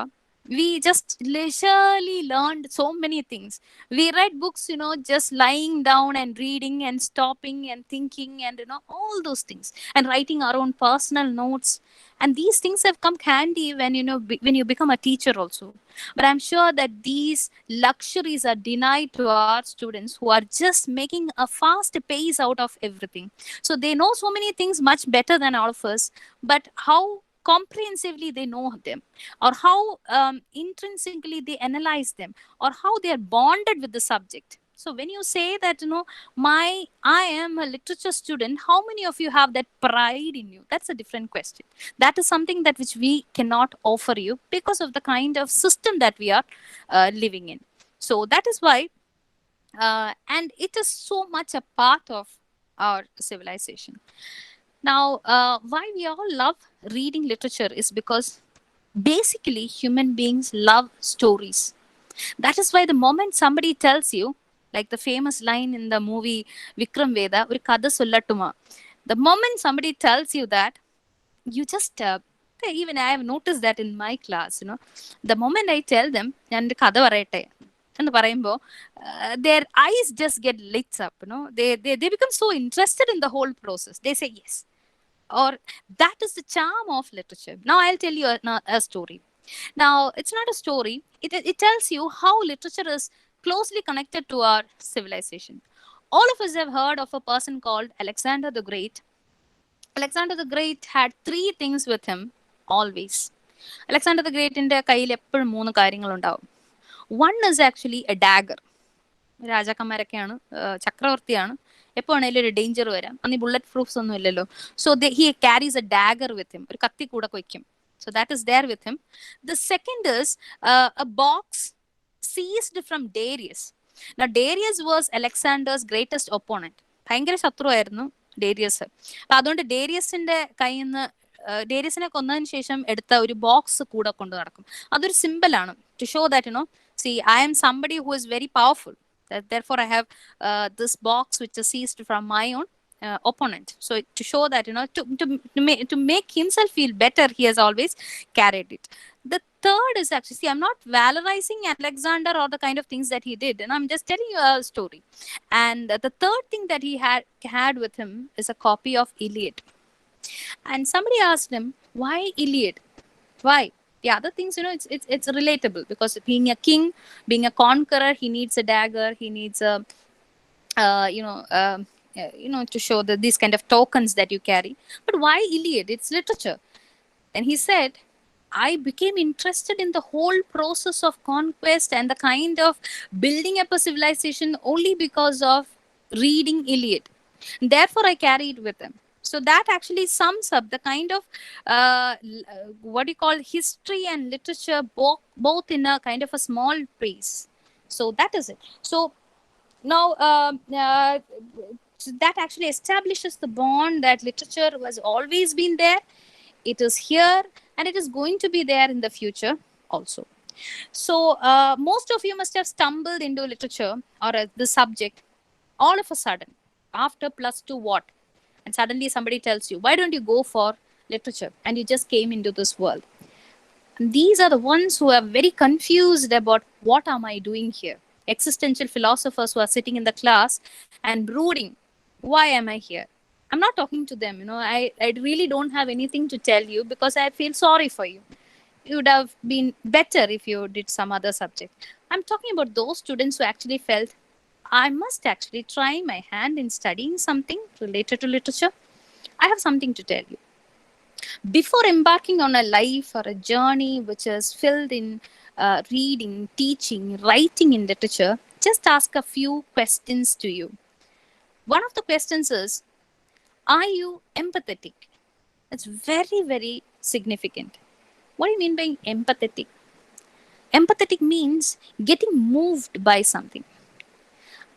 [SPEAKER 3] We just leisurely learned so many things. We read books, just lying down and reading and stopping and thinking and all those things, and writing our own personal notes. And these things have come handy when when you become a teacher also. But I'm sure that these luxuries are denied to our students who are just making a fast pace out of everything. So they know so many things much better than all of us, but how comprehensively they know them, or how intrinsically they analyze them, or how they are bonded with the subject. So when you say that I am a literature student, how many of you have that pride in you? That's a different question. That is something that which we cannot offer you because of the kind of system that we are living in. So that is why, and it is so much a part of our civilization. Now, why we all love reading literature is because basically human beings love stories. That is why the moment somebody tells you, like the famous line in the movie Vikram Veda, "Oru kada sollattuma," the moment somebody tells you that, you just even I have noticed that in my class, the moment I tell them and kada parayate and parayumbo, their eyes just get lit up. They become so interested in the whole process. They say yes, or that is the charm of literature. Now I'll tell you a story. Now it's not a story, it tells you how literature is closely connected to our civilization. All of us have heard of a person called Alexander the Great. Alexander the Great had 3 things with him always. Alexander the Great ന്റെ കയ്യിൽ എപ്പോഴും 3 കാര്യങ്ങൾ ഉണ്ടാവും. One is actually a dagger. രാജാക്കന്മാരൊക്കെയാണ്, ചക്രവർത്തിയാണ്, എപ്പോ വേണേലും ഒരു danger വരാം. അന്ന് ബുള്ളറ്റ് പ്രൂഫ്സ് ഒന്നും ഇല്ലല്ലോ. So he carries a dagger with him, ഒരു കത്തി കൂടെ വയ്ക്കും. So that is there with him. The second is a box seized from Darius. Now Darius was Alexander's greatest opponent. ഭയങ്കര ശത്രുവായിരുന്നു ഡേരിയസ്. അപ്പൊ അതുകൊണ്ട് ഡേരിയസിന്റെ കയ്യിൽ നിന്ന്, ഡേരിയസിനെ കൊന്നതിന് ശേഷം എടുത്ത ഒരു ബോക്സ് കൂടെ കൊണ്ട് നടക്കും. അതൊരു സിമ്പിളാണ്, to show that see, I am somebody who is very powerful. Therefore I have this box which is seized from my own opponent. So to show that to make himself feel better, he has always carried it. The third is actually, see, I'm not valorizing Alexander or the kind of things that he did, and I'm just telling you a story. And the third thing that he had with him is a copy of Iliad. And somebody asked him, why Iliad? Why? The other things, it's relatable, because being a king, being a conqueror, he needs a dagger, he needs a uh, you know um, to show that these kind of tokens that you carry. But why Iliad? It's literature. And he said, I became interested in the whole process of conquest and the kind of building up a civilization only because of reading Iliad. Therefore, I carry it with him. So that actually sums up the kind of what you call history and literature, both in a kind of a small piece. So that is it. So now, so that actually establishes the bond that literature has always been there, it is here, and it is going to be there in the future also. So most of you must have stumbled into literature or the subject all of a sudden after plus two what, and suddenly somebody tells you, why don't you go for literature, and you just came into this world. And these are the ones who are very confused about, what am I doing here? Existential philosophers who are sitting in the class and brooding, why am I here? I'm not talking to them. I really don't have anything to tell you, because I feel sorry for you. You would have been better if you did some other subject. I'm talking about those students who actually felt, I must actually try my hand in studying something related to literature. I have something to tell you. Before embarking on a life or a journey which is filled in reading, teaching, writing in literature, just ask a few questions to you. One of the questions is, are you empathetic? It's very, very significant. What do you mean by empathetic? Empathetic means getting moved by something.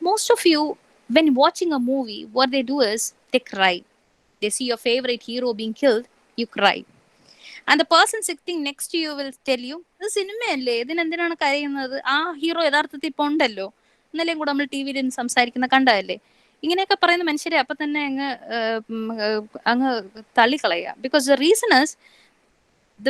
[SPEAKER 3] Most of you, when watching a movie, what they do is they cry. They see your favorite hero being killed, you cry. And the person sitting next to you will tell you, ഇത് സിനിമയല്ലേ, ഇതിനെന്തിനാണ് കരയുന്നത്, ആ hero യഥാർത്ഥത്തിൽ ഇപ്പോൾ ഉണ്ടല്ലോ, ഇന്നലെയും കൂടെ നമ്മൾ T വിയിൽ സംസാരിക്കുന്ന കണ്ടതല്ലേ. ഇങ്ങനെയൊക്കെ പറയുന്ന മനുഷ്യരെ അപ്പം തന്നെ അങ്ങ് തള്ളിക്കളയുക. Because the reason is,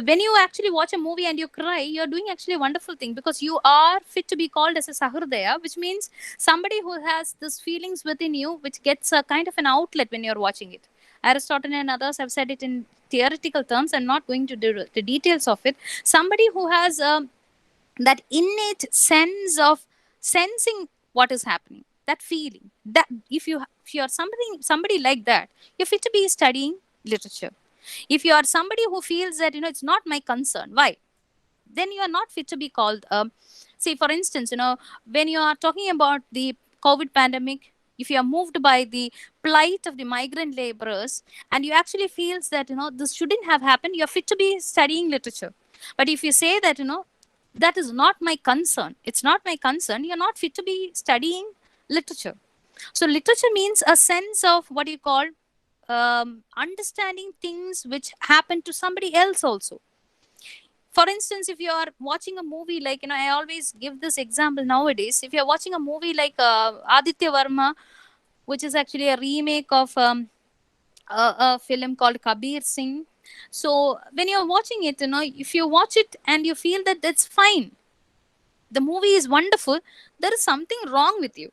[SPEAKER 3] when you actually watch a movie and you cry, you're doing actually a wonderful thing, because you are fit to be called as a sahrdaya, which means somebody who has these feelings within you, which gets a kind of an outlet when you're watching it. Aristotle and others have said it in theoretical terms. I'm not going to do the details of it. Somebody who has that innate sense of sensing what is happening, that feeling, that if you're somebody like that, you're fit to be studying literature. If you are somebody who feels that it's not my concern, why? Then you are not fit to be called. Say, for instance, when you are talking about the COVID pandemic, if you are moved by the plight of the migrant laborers, and you actually feels that this shouldn't have happened, you are fit to be studying literature. But if you say that that is not my concern, it's not my concern, you're not fit to be studying literature. So literature means a sense of what you call understanding things which happen to somebody else also. For instance, if you are watching a movie like, I always give this example nowadays. If you're watching a movie like Aditya Varma, which is actually a remake of a film called Kabir Singh. So when you're watching it, if you watch it and you feel that that's fine, the movie is wonderful, there is something wrong with you.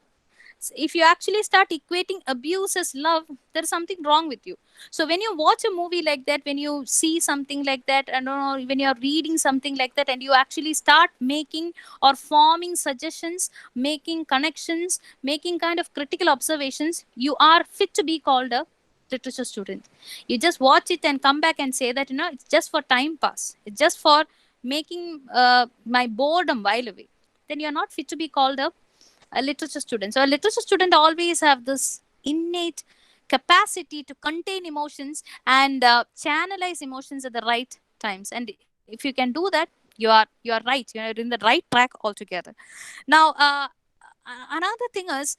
[SPEAKER 3] If you actually start equating abuse as love, there's something wrong with you. So when you watch a movie like that, when you see something like that, and when you're reading something like that, and you actually start making or forming suggestions, making connections, making kind of critical observations, you are fit to be called a literature student. You just watch it and come back and say that it's just for time pass, it's just for making my boredom while away, then you're not fit to be called a literature student. So a literature student always have this innate capacity to contain emotions and channelize emotions at the right times. And if you can do that, you are right. You're in the right track altogether. Now, another thing is,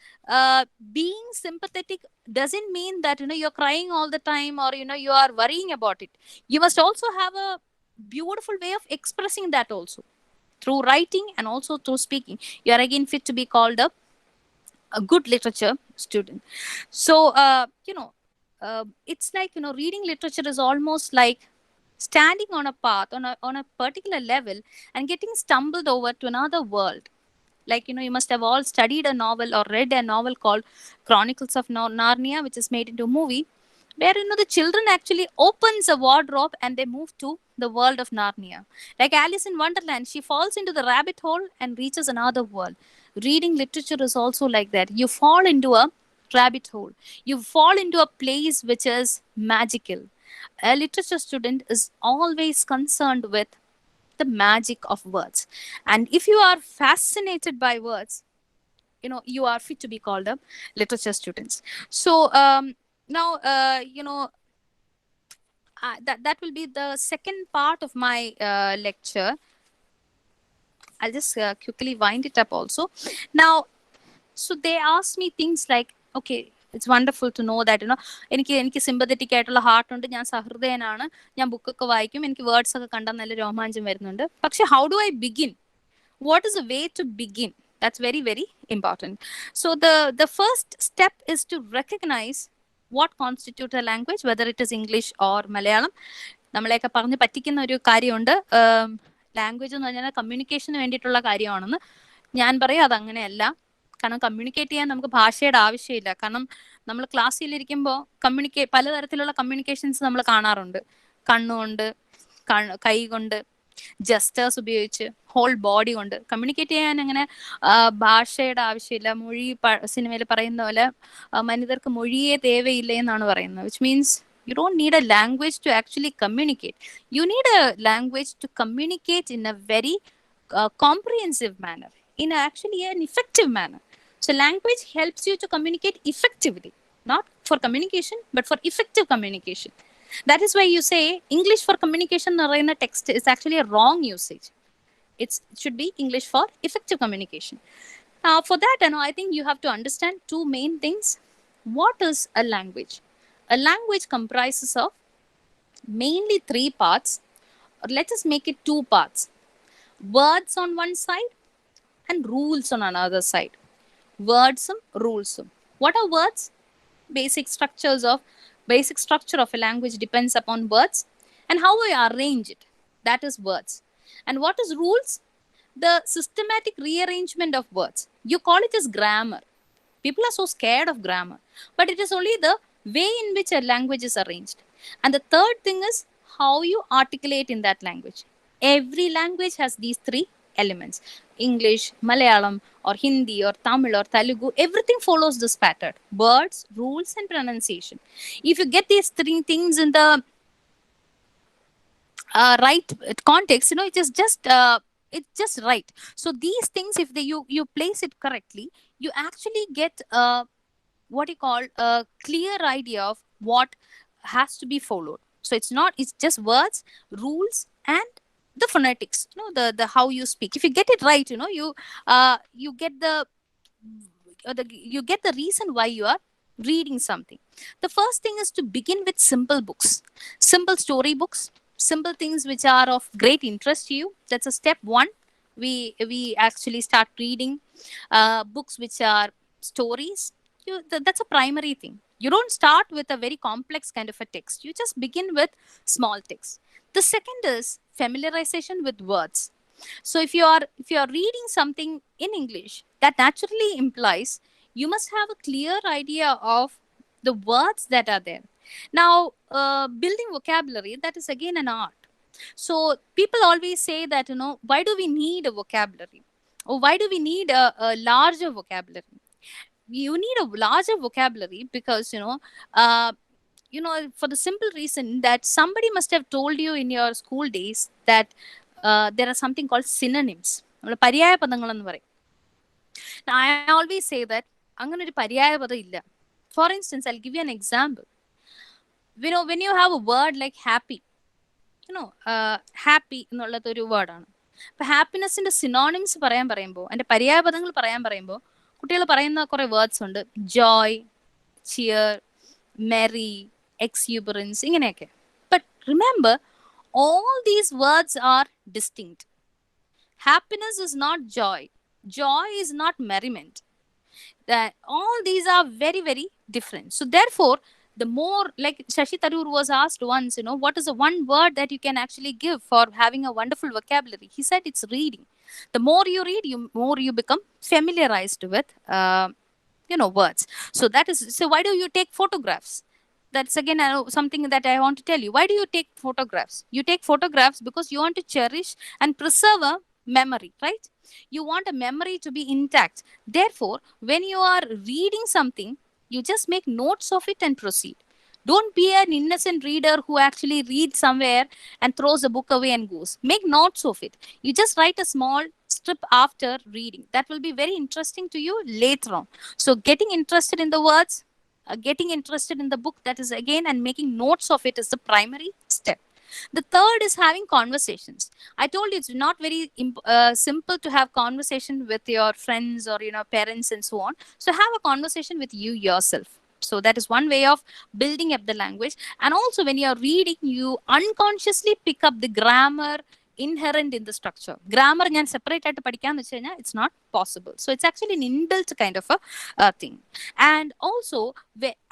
[SPEAKER 3] being sympathetic doesn't mean that you're crying all the time, or you are worrying about it. You must also have a beautiful way of expressing that also, through writing and also through speaking. You are again fit to be called a good literature student. So it's like reading literature is almost like standing on a path, on a particular level, and getting stumbled over to another world. Like, you must have all studied a novel or read a novel called Chronicles of Narnia, which is made into a movie, where, the children actually opens a wardrobe and they move to the world of Narnia. Like Alice in Wonderland, she falls into the rabbit hole and reaches another world. Reading literature is also like that. You fall into a rabbit hole. You fall into a place which is magical. A literature student is always concerned with the magic of words. And if you are fascinated by words, you are fit to be called a literature students. So now, that will be the second part of my lecture. I'll just quickly wind it up also. Now, so they asked me things like, okay, it's wonderful to know that, എനിക്ക് sympathetic ആയിട്ടുള്ള heart ഉണ്ട്, ഞാൻ സഹൃദയനാണ്, ഞാൻ ബുക്കൊക്കെ വായിക്കും, എനിക്ക് words ഒക്കെ കണ്ടാൽ നല്ല രോമാഞ്ചം വരുന്നുണ്ട്. പക്ഷെ how do I begin? What is a way to begin? That's very, very important. So the first step is to recognize what constitutes a language, whether it is English or Malayalam. നമ്മളെയൊക്കെ പറഞ്ഞ് പറ്റിക്കുന്ന ഒരു കാര്യമുണ്ട്, language എന്ന് പറഞ്ഞാൽ കമ്മ്യൂണിക്കേഷന് വേണ്ടിയിട്ടുള്ള കാര്യമാണെന്ന്. ഞാൻ പറയും അതങ്ങനെയല്ല. കാരണം കമ്മ്യൂണിക്കേറ്റ് ചെയ്യാൻ നമുക്ക് ഭാഷയുടെ ആവശ്യമില്ല. കാരണം നമ്മൾ ക്ലാസ്സിലിരിക്കുമ്പോൾ പലതരത്തിലുള്ള കമ്മ്യൂണിക്കേഷൻസ് നമ്മൾ കാണാറുണ്ട്. കണ്ണുകൊണ്ട്, കൈ കൊണ്ട്, ജസ്റ്റേഴ്സ് ഉപയോഗിച്ച്, ഹോൾ ബോഡി കൊണ്ട് കമ്മ്യൂണിക്കേറ്റ് ചെയ്യാൻ അങ്ങനെ ഭാഷയുടെ ആവശ്യമില്ല. മൊഴി സിനിമയിൽ പറയുന്ന പോലെ മനിതർക്ക് മൊഴിയെ തേവയില്ല എന്നാണ് പറയുന്നത്. Which means you don't need a language to actually communicate. You need a language to communicate in a very comprehensive manner, in actually an effective manner. So language helps you to communicate effectively, not for communication, but for effective communication. That is why you say English for communication in a text is actually a wrong usage. It should be English for effective communication. Now, for that, I think you have to understand two main things. What is a language? A language comprises of mainly three parts, or let us make it two parts: words on one side and rules on another side. Words and rules. What are words? Basic structure of a language depends upon words and how we arrange it. That is words. And what is rules? The systematic rearrangement of words. You call it as grammar. People are so scared of grammar, but it is only the way in which a language is arranged. And the third thing is how you articulate in that language. Every language has these three elements: English, Malayalam, or Hindi, or Tamil, or Telugu. Everything follows this pattern: words, rules, and pronunciation. If you get these three things in the right context, it's just right. So these things, if you place it correctly, you actually get what you call a clear idea of what has to be followed. So it's just words, rules, and the phonetics, the how you speak. If you get it right, you get you get the reason why you are reading something. The first thing is to begin with simple books, simple story books, simple things which are of great interest to you. That's a step one. We actually start reading books which are stories. That's a primary thing. You don't start with a very complex kind of a text. You just begin with small text. The second is familiarization with words. So if you are reading something in English, that naturally implies you must have a clear idea of the words that are there. Now, building vocabulary, that is again an art. So people always say that, why do we need a vocabulary, or why do we need a larger vocabulary? You need a larger vocabulary because for the simple reason that somebody must have told you in your school days that there are something called synonyms. പര്യായ പദങ്ങൾ എന്ന് പറയും. I always say that അങ്ങനെ ഒരു പര്യായ പദം ഇല്ല. For instance, I'll give you an example. When you have a word like happy, happy എന്നുള്ളത് ഒരു വേർഡാണ്. അപ്പൊ ഹാപ്പിനെസിന്റെ സിനോണിംസ് പറയുമ്പോൾ, അതിന്റെ പര്യായ പദങ്ങൾ പറയുമ്പോൾ കുട്ടികൾ പറയുന്ന കുറെ വേർഡ്സ് ഉണ്ട്: ജോയ്, ചിയർ, മെറി, എക്സ്യൂബറൻസ്, ഇങ്ങനെയൊക്കെ. But remember, all these words are distinct. Happiness is not joy. Joy is not merriment. That all these are very, very different. So therefore, The more, like Shashi Tharoor was asked once, what is the one word that you can actually give for having a wonderful vocabulary? He said it's reading. The more you read, more you become familiarized with, words. So that is, so why do you take photographs? That's again something that I want to tell you. Why do you take photographs? You take photographs because you want to cherish and preserve a memory, right? You want a memory to be intact. Therefore, when you are reading something, you just make notes of it and proceed. Don't be an innocent reader who actually reads somewhere and throws the book away and goes. Make notes of it. You just write a small strip after reading. That will be very interesting to you later on. So, getting interested in the words, getting interested in the book, that is again, and making notes of it is the primary step. The third is having conversations. I told you it's not very simple to have conversation with your friends or parents and so on. So have a conversation with you yourself. So that is one way of building up the language. And also when you are reading, you unconsciously pick up the grammar inherent in the structure. Grammar ഞാൻ separate ആയിട്ട് പഠിക്കാന്ന് വെച്ച് കഴിഞ്ഞാൽ it's not possible. So it's actually an inbuilt kind of a thing. And also,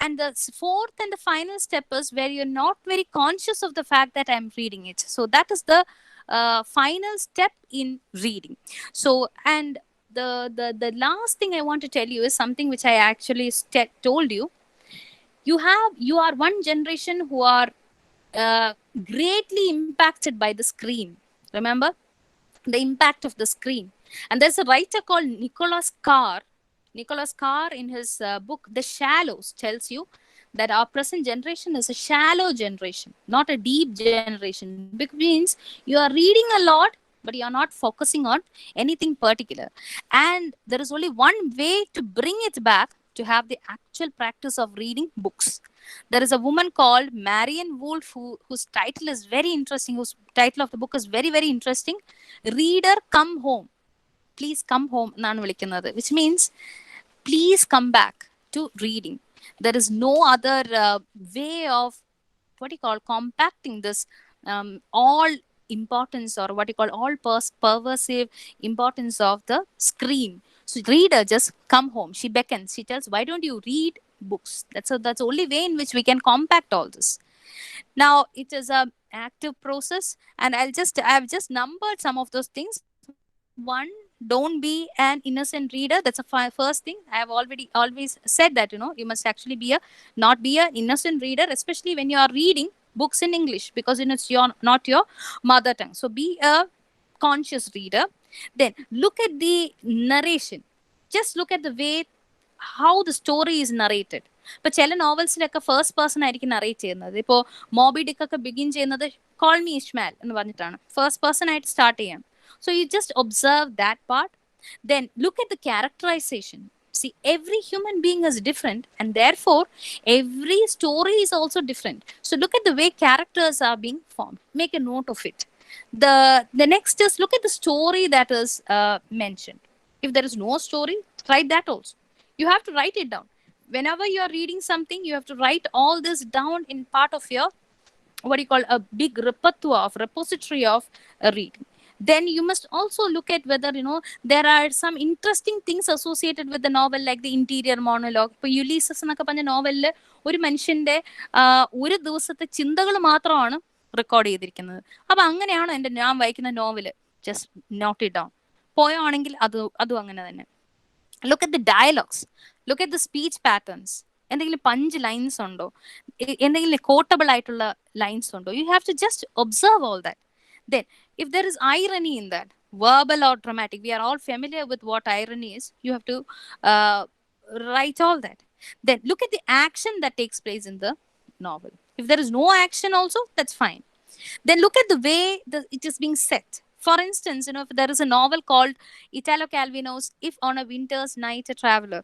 [SPEAKER 3] and the fourth and the final step is where you're not very conscious of the fact that I'm reading it. So that is the final step in reading. So, and the last thing I want to tell you is something which I actually told you. You are one generation who are greatly impacted by the screen. Remember the impact of the screen. And there's a writer called Nicholas Carr. Nicholas Carr, in his book The Shallows, tells you that our present generation is a shallow generation, not a deep generation. Which means you are reading a lot, but you are not focusing on anything particular. And there is only one way to bring it back, to have the actual practice of reading books. There is a woman called Marianne Wolf whose title is very interesting, whose title of the book is very, very interesting. Reader, come home. Please come home, which means please come back to reading. There is no other way of what you call compacting this all importance, or what you call all pervasive importance of the screen. So reader, just come home. She beckons, she tells, why don't you read books? That's the only way in which we can compact all this. Now it is a active process, and I've just numbered some of those things. One, don't be an innocent reader. That's a first thing. I have always said that you must actually not be an innocent reader, especially when you are reading books in English, because it's not your mother tongue. So be a conscious reader. Then look at the narration. Just look at the way how the story is narrated. ഇപ്പൊ ചില നോവൽസിലൊക്കെ first person ആയിരിക്കും narrate ചെയ്യുന്നത്. ഇപ്പോൾ Moby ഡിക്ക് ഒക്കെ begin ചെയ്യുന്നത് call me ഇഷ്മാൽ എന്ന് പറഞ്ഞിട്ടാണ്. ഫസ്റ്റ് പേഴ്സൺ ആയിട്ട് സ്റ്റാർട്ട് ചെയ്യാം. So you just observe that part. Then look at the characterization. See, every human being is different, and therefore every story is also different. So look at the way characters are being formed. Make a note of it. The next is look at the story that is mentioned. If there is no story, write that also. You have to write it down. Whenever you are reading something, you have to write all this down in part of your what you call a big repository of reading. Then you must also look at whether there are some interesting things associated with the novel, like the interior monologue. ഇപ്പൊ Ulysses എന്നൊക്കെ പറഞ്ഞ നോവലില് ഒരു മനുഷ്യന്റെ ഒരു ദിവസത്തെ ചിന്തകൾ മാത്രമാണ് record ചെയ്തിരിക്കുന്നത്. അപ്പൊ അങ്ങനെയാണോ ഞാൻ വായിക്കുന്ന novel? Just note it down. പോയാണെങ്കിൽ അതും അങ്ങനെ തന്നെ. Look at the dialogues, look at the speech patterns. എന്തെങ്കിലും പഞ്ച് ലൈൻസ് ഉണ്ടോ? എന്തെങ്കിലും കോട്ടബിൾ ആയിട്ടുള്ള ലൈൻസ് ഉണ്ടോ? You have to just observe all that. Then, if there is irony in that, verbal or dramatic, we are all familiar with what irony is. You have to write all that. Then, look at the action that takes place in the novel. If there is no action also, that's fine. Then look at the way it is being set. For instance, if there is a novel called Italo Calvino's If on a Winter's Night a Traveler.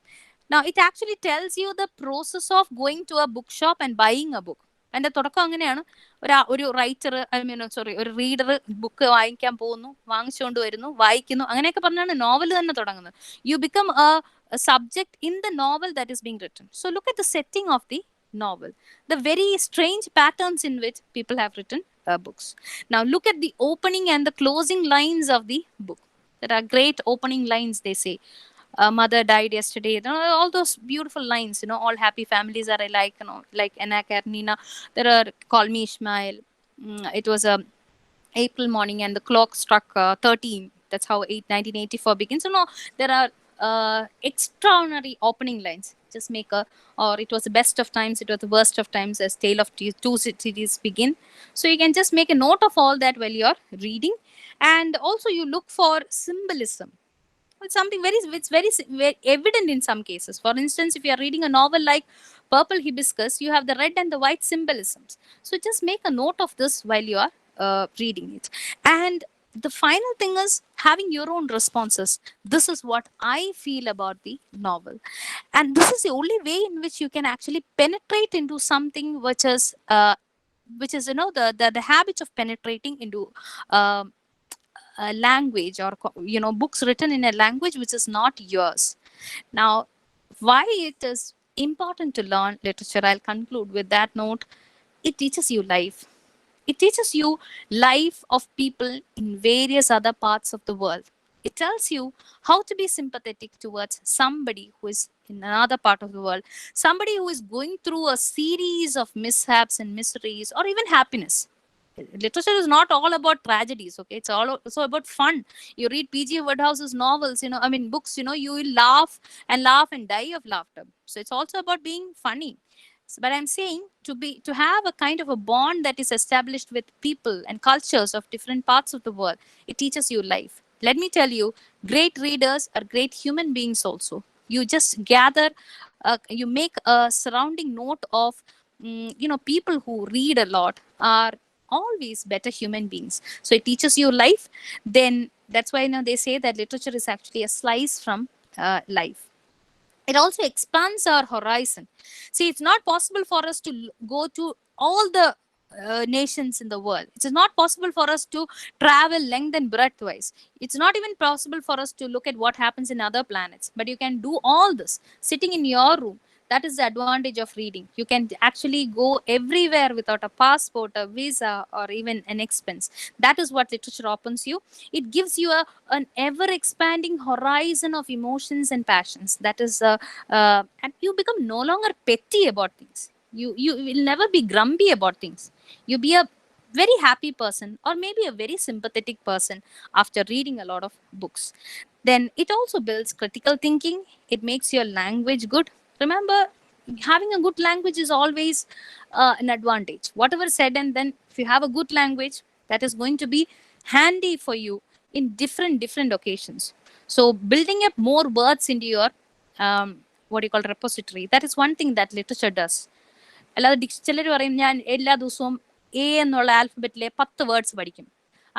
[SPEAKER 3] Now, it actually tells you the process of going to a bookshop and buying a book. അതിന്റെ തുടക്കം അങ്ങനെയാണ്. ഒരു writer ഒരു reader book വാങ്ങിക്കാൻ പോകുന്നു, വാങ്ങിച്ചുകൊണ്ട് വരുന്നു, വായിക്കുന്നു, അങ്ങനെയൊക്കെ പറഞ്ഞാണ് നോവൽ തന്നെ തുടങ്ങുന്നത്. You become A subject in the novel that is being written. So look at the setting of the novel, the very strange patterns in which people have written books. Now look at the opening and the closing lines of the book. There are great opening lines. They say, mother died yesterday, all those beautiful lines, all happy families are alike, like Anna Karenina. There are Call Me Ishmael. It was a April morning and the clock struck 13. That's how 1984 begins. There are extraordinary opening lines. Just make a, or it was the best of times, it was the worst of times, as Tale of Two Cities begin. So you can just make a note of all that while you're reading. And also you look for symbolism. It's something very evident in some cases. For instance, if you are reading a novel like Purple Hibiscus, you have the red and the white symbolisms. So just make a note of this while you are reading it. And the final thing is having your own responses. This is what I feel about the novel, and this is the only way in which you can actually penetrate into something which is the habit of penetrating into um a language, or books written in a language which is not yours. Now, why it is important to learn literature, I'll conclude with that note. It teaches you life. It teaches you life of people in various other parts of the world. It tells you how to be sympathetic towards somebody who is in another part of the world, somebody who is going through a series of mishaps and miseries, or even happiness. Literature is not all about tragedies, okay? It's also about fun. You read PG Woodhouse's novels, I mean books, you will laugh and die of laughter. So it's also about being funny. But I'm saying to have a kind of a bond that is established with people and cultures of different parts of the world. It teaches you life. Let me tell you, great readers are great human beings also. You just gather, you make a surrounding note of, people who read a lot are always better human beings. So it teaches you life. Then that's why they say that literature is actually a slice from life. It also expands our horizon. See, it's not possible for us to go to all the nations in the world. It is not possible for us to travel length and breadth wise. It's not even possible for us to look at what happens in other planets. But you can do all this sitting in your room. That is the advantage of reading. You can actually go everywhere without a passport, a visa, or even an expense. That is what literature opens you. It gives you an ever expanding horizon of emotions and passions. That is and you become no longer petty about things. You will never be grumpy about things. You be a very happy person, or maybe a very sympathetic person, after reading a lot of books. Then it also builds critical thinking. It makes your language good. Remember, having a good language is always an advantage. Whatever said and then, if you have a good language, that is going to be handy for you in different occasions. So building up more words into your what you call repository, that is one thing that literature does. അല്ലാതെ ചിലർ പറയും ഞാൻ എല്ലാ ദിവസവും A എന്നുള്ള ആൽഫബറ്റിലെ 10 words പഠിക്കും.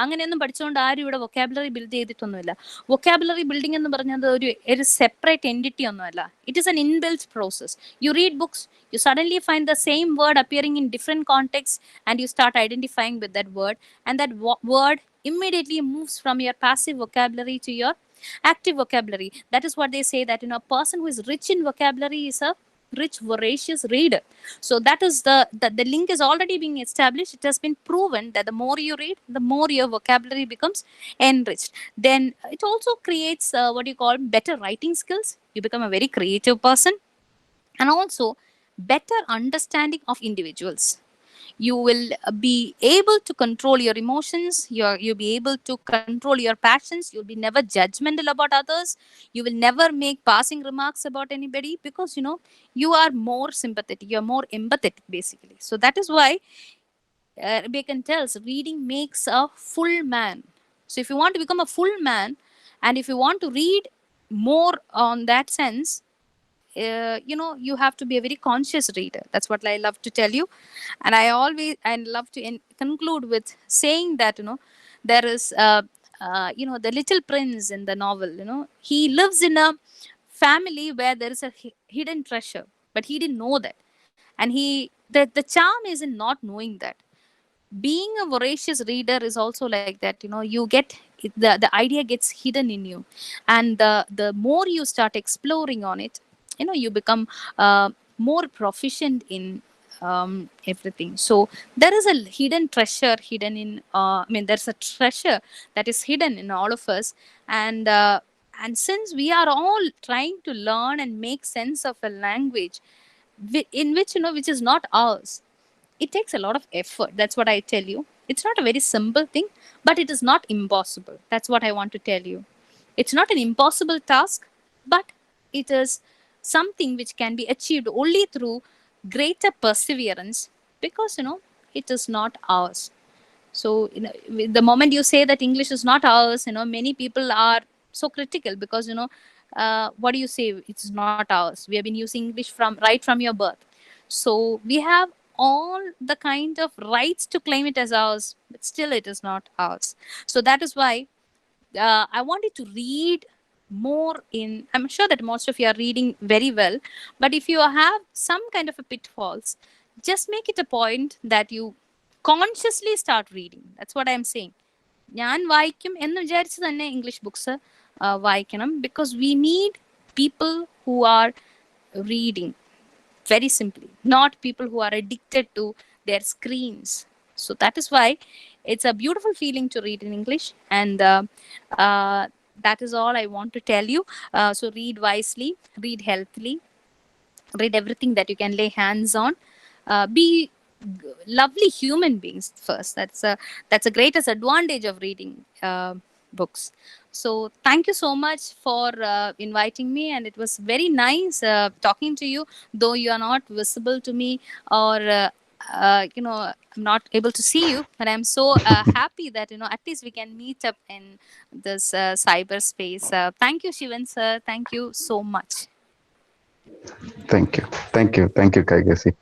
[SPEAKER 3] അങ്ങനെയൊന്നും പഠിച്ചുകൊണ്ട് ആരും ഇവിടെ വൊക്കാബുലറി ബിൽഡ് ചെയ്തിട്ടൊന്നുമില്ല. വൊക്കാബുലറി ബിൽഡിംഗ് എന്ന് പറഞ്ഞത് ഒരു സെപ്പറേറ്റ് എൻറ്റിറ്റി ഒന്നുമല്ല. It is N inbuilt process. You read books, you suddenly find the same word appearing in different contexts, and you start identifying with that word, and that word immediately moves from your passive vocabulary to your active vocabulary. That is what they say, that a person who is rich in vocabulary is a rich voracious reader. So that is the link is already being established. It has been proven that the more you read, the more your vocabulary becomes enriched. Then it also creates what you call better writing skills. You become a very creative person, and also better understanding of individuals. You will be able to control your emotions. You'll be able to control your passions. You'll be never judgmental about others. You will never make passing remarks about anybody, because you are more sympathetic, you're more empathetic basically. So that is why Bacon tells reading makes a full man. So if you want to become a full man, and if you want to read more on that sense, you have to be a very conscious reader. That's what I love to tell you. And I love to conclude with saying that there is the little prince in the novel. He lives in a family where there is a hidden treasure, but he didn't know that. And the charm is in not knowing that. Being a voracious reader is also like that. You get the idea gets hidden in you, and the more you start exploring on it, you become more proficient in everything. So there is a hidden treasure hidden in there's a treasure that is hidden in all of us. And And since we are all trying to learn and make sense of a language in which, which is not ours, it takes a lot of effort. That's what I tell you. It's not a very simple thing, but it is not impossible. That's what I want to tell you. It's not an impossible task, but it is something which can be achieved only through greater perseverance, because it is not ours. So with the moment you say that English is not ours, many people are so critical, because what do you say? It's not ours. We have been using English from your birth. So we have all the kind of rights to claim it as ours, but still it is not ours. So that is why I wanted to read more in. I'm sure that most of you are reading very well, but if you have some kind of a pitfalls, just make it a point that you consciously start reading. That's what I'm saying. ഞാൻ വായിക്കും എന്ന് വിചാരിച്ച് തന്നെ English books വായിക്കണം, because we need people who are reading very simply, not people who are addicted to their screens. So that is why it's a beautiful feeling to read in English, and that is all I want to tell you. So read wisely, read healthily, read everything that you can lay hands on. Be lovely human beings first. That's the greatest advantage of reading books. So thank you so much for inviting me, and it was very nice talking to you, though you are not visible to me, or I'm not able to see you, but I'm so happy that at least we can meet up in this cyberspace. Thank you, Shivan sir. Thank you so much.
[SPEAKER 1] Thank you, Kaikasi.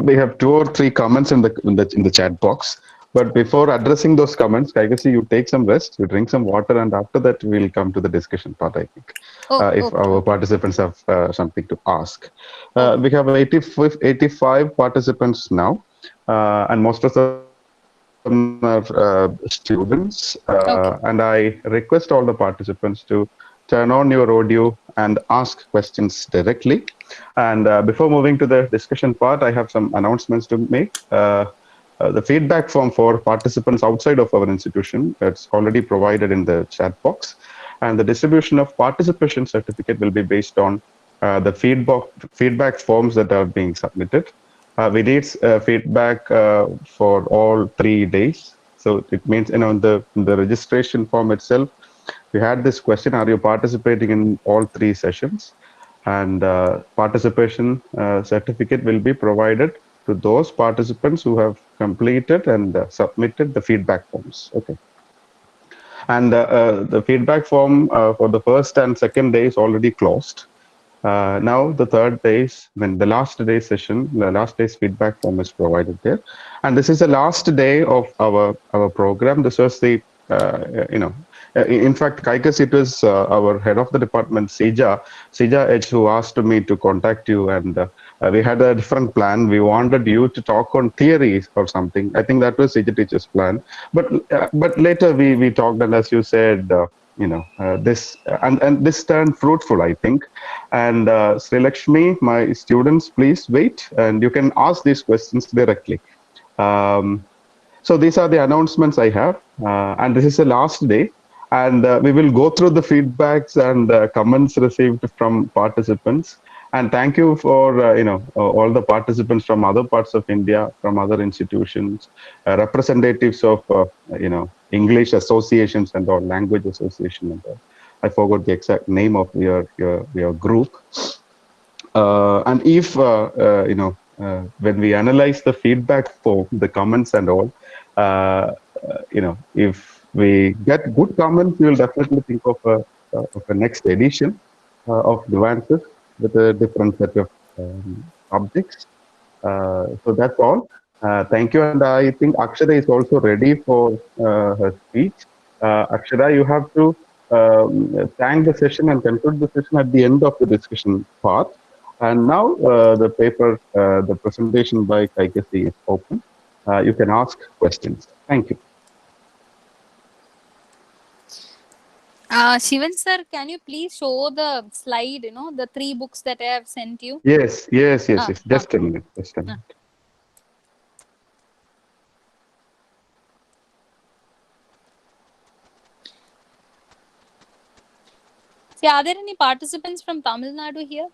[SPEAKER 1] We have two or three comments in the chat box. But before addressing those comments, Kaikasi, you take some rest, you drink some water, and after that we'll come to the discussion part. I think,
[SPEAKER 3] Oh,
[SPEAKER 1] if
[SPEAKER 3] okay,
[SPEAKER 1] our
[SPEAKER 3] okay.
[SPEAKER 1] participants have something to ask,
[SPEAKER 3] Oh,
[SPEAKER 1] we have 85 participants now, and most of them are students. And I
[SPEAKER 3] okay.
[SPEAKER 1] request all the participants to turn on your audio and ask questions directly. And before moving to the discussion part, I have some announcements to make. The feedback form for participants outside of our institution, it's already provided in the chat box. And the distribution of participation certificate will be based on the feedback forms that are being submitted. We need feedback for all 3 days. So it means, in the registration form itself, we had this question: are you participating in all 3 sessions? And participation certificate will be provided to those participants who have completed and submitted the feedback forms. Okay. And the feedback form for the first and second day is already closed. Now the third day's, when the last day's session, the last day's feedback form is provided there, and this is the last day of our program. This was the in fact, Kaikas, it was our head of the department, Sija H, who asked me to contact you, and we had a different plan. We wanted you to talk on theories or something. I think that was Sija teacher's plan, but later we talked, and as you said. This and this turned fruitful, I think. And Sri Lakshmi, my students, please wait, and you can ask these questions directly. Um, so these are the announcements I have, and this is the last day, and we will go through the feedbacks and comments received from participants. And thank you for all the participants from other parts of India, from other institutions, representatives of English associations and or language association and all. I forgot the exact name of your group. And if when we analyze the feedback form, the comments and all, if we get good comments, we will definitely think of a next edition of Nuances with a different set of objects. So that's all. Thank you, and I think Akshara is also ready for her speech. Akshara, you have to thank the session and conclude the session at the end of the discussion part. And now the presentation by Kaikasi is open. You can ask questions. Thank you.
[SPEAKER 3] Shivan sir, can you please show the slide, the 3 books that I have sent you?
[SPEAKER 1] Yes.
[SPEAKER 3] Ah,
[SPEAKER 1] Just a minute. Just a
[SPEAKER 3] ah.
[SPEAKER 1] minute.
[SPEAKER 3] See, are there any participants from Tamil Nadu here?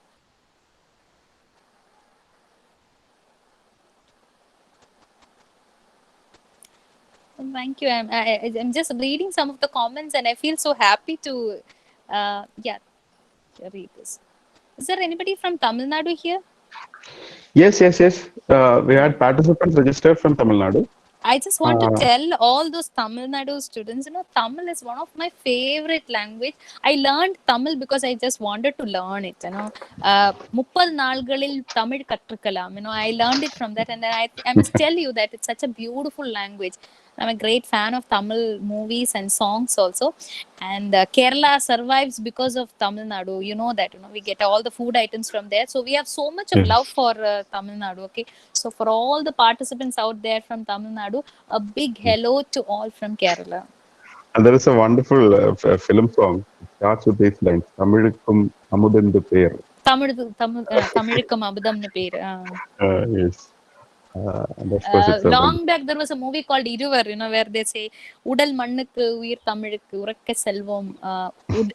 [SPEAKER 3] Thank you. I'm just reading some of the comments and I feel so happy to yeah, read this. Is there anybody from Tamil Nadu here?
[SPEAKER 1] Yes, yes, yes. We had participants registered from Tamil Nadu.
[SPEAKER 3] I just want to tell all those Tamil Nadu students, Tamil is one of my favorite language. I learned Tamil because I just wanted to learn it. Muppal நாள்களில் தமிழ் கற்றுக்கலாம். I learned it from that, and I must tell you that it's such a beautiful language. I'm a great fan of Tamil movies and songs also. And Kerala survives because of Tamil Nadu. You know that, we get all the food items from there. So we have so much of love for Tamil Nadu. Okay. So for all the participants out there from Tamil Nadu, a big hello to all from Kerala.
[SPEAKER 1] And there is a wonderful film song. It starts with these lines: "Tamizhukkum amudendu per."
[SPEAKER 3] Tamizhukkum abudamnu per.
[SPEAKER 1] Yes. And of course, it's a
[SPEAKER 3] Long back there was a movie called Iruvar, where they say Udal mannukku uyir tamilukku urakka selvam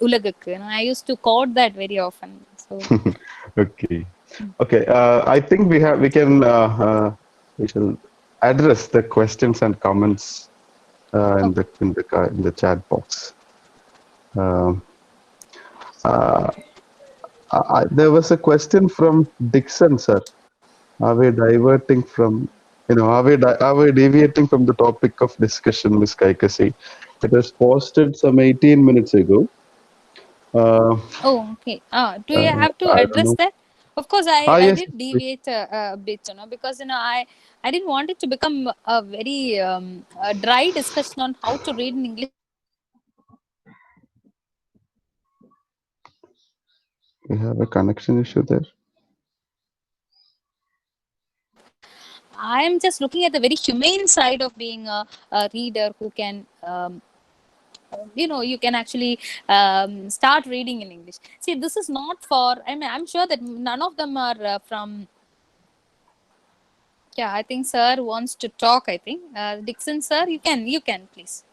[SPEAKER 3] ulagukku. I used to quote that very often. So
[SPEAKER 1] okay. Okay. I think we shall address the questions and comments in the chat box. There was a question from Dixon, sir. Are we diverting from, are we deviating from the topic of discussion, Ms. Kaikasi? It was posted some 18 minutes ago.
[SPEAKER 3] okay. Do you have to address that? Of course, I
[SPEAKER 1] yes,
[SPEAKER 3] did deviate a bit, because I didn't want it to become a very dry discussion on how to read in English.
[SPEAKER 1] We have a connection issue there.
[SPEAKER 3] I am just looking at the very humane side of being a reader who can, you can actually start reading in English. See, this is not for, I'm sure that none of them are from. Yeah, I think sir wants to talk. I think Dixon sir, you can please.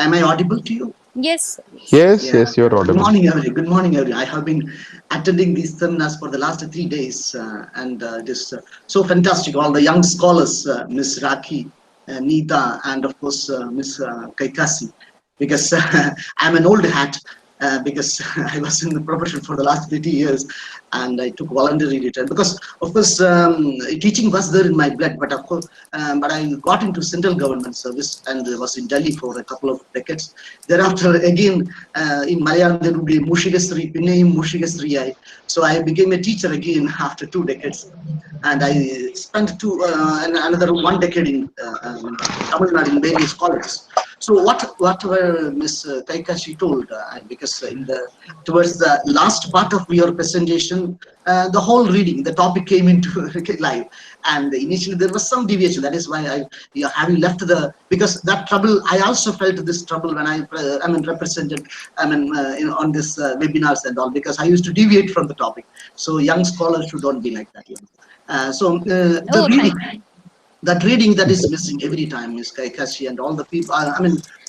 [SPEAKER 4] Am I audible to you?
[SPEAKER 3] Yes.
[SPEAKER 1] Yes, yes, you're audible.
[SPEAKER 4] Good morning, everyone. Good morning, everyone. I have been attending these seminars for the last 3 days, and it is so fantastic. All the young scholars, Miss Raki, Neeta, and of course Miss Kaikasi, because I'm an old hat. Because I was in the profession for the last 30 years, and I took voluntary return. Because of course, teaching was there in my blood, but of course, but I got into central government service and was in Delhi for a couple of decades. Thereafter, again in Malayalam there would be Mushigasri, Pinneyum Mushigasri. So I became a teacher again after 2 decades, and I spent another 1 decade in Tamil Nadu in various colleges. So what Ms. Kaikasi told, because towards the last part of your presentation, the whole reading, the topic came into live, and initially there was some deviation. That is why having left because that trouble, I also felt this trouble when I represented, on this webinars and all, because I used to deviate from the topic. So young scholars should not be like that. The reading. That reading that is missing every time, Ms. Kaikasi and all the people,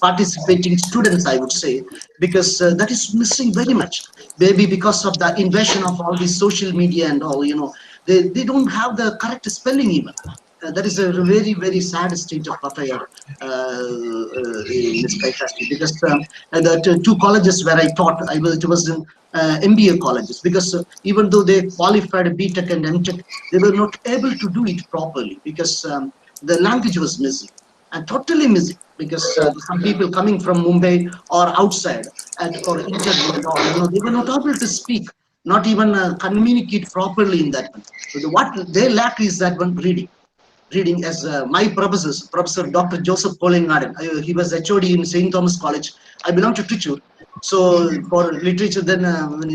[SPEAKER 4] participating students, I would say, because that is missing very much. Maybe because of the invasion of all these social media and all, they don't have the correct spelling even. That is a very, very sad state of affairs, Ms. Kaikasi, because the 2 colleges where I taught, it was in MBA colleges, because even though they qualified BTech and MTech, they were not able to do it properly because the language was missing, and totally missing, because some people coming from Mumbai or outside and for interview and all, they were not able to speak, not even communicate properly in that one. So what they lack is that one reading. As my professors, Professor Dr. Joseph Polingadan, he was HOD in St. Thomas College. I belong to Trichure. So for literature, then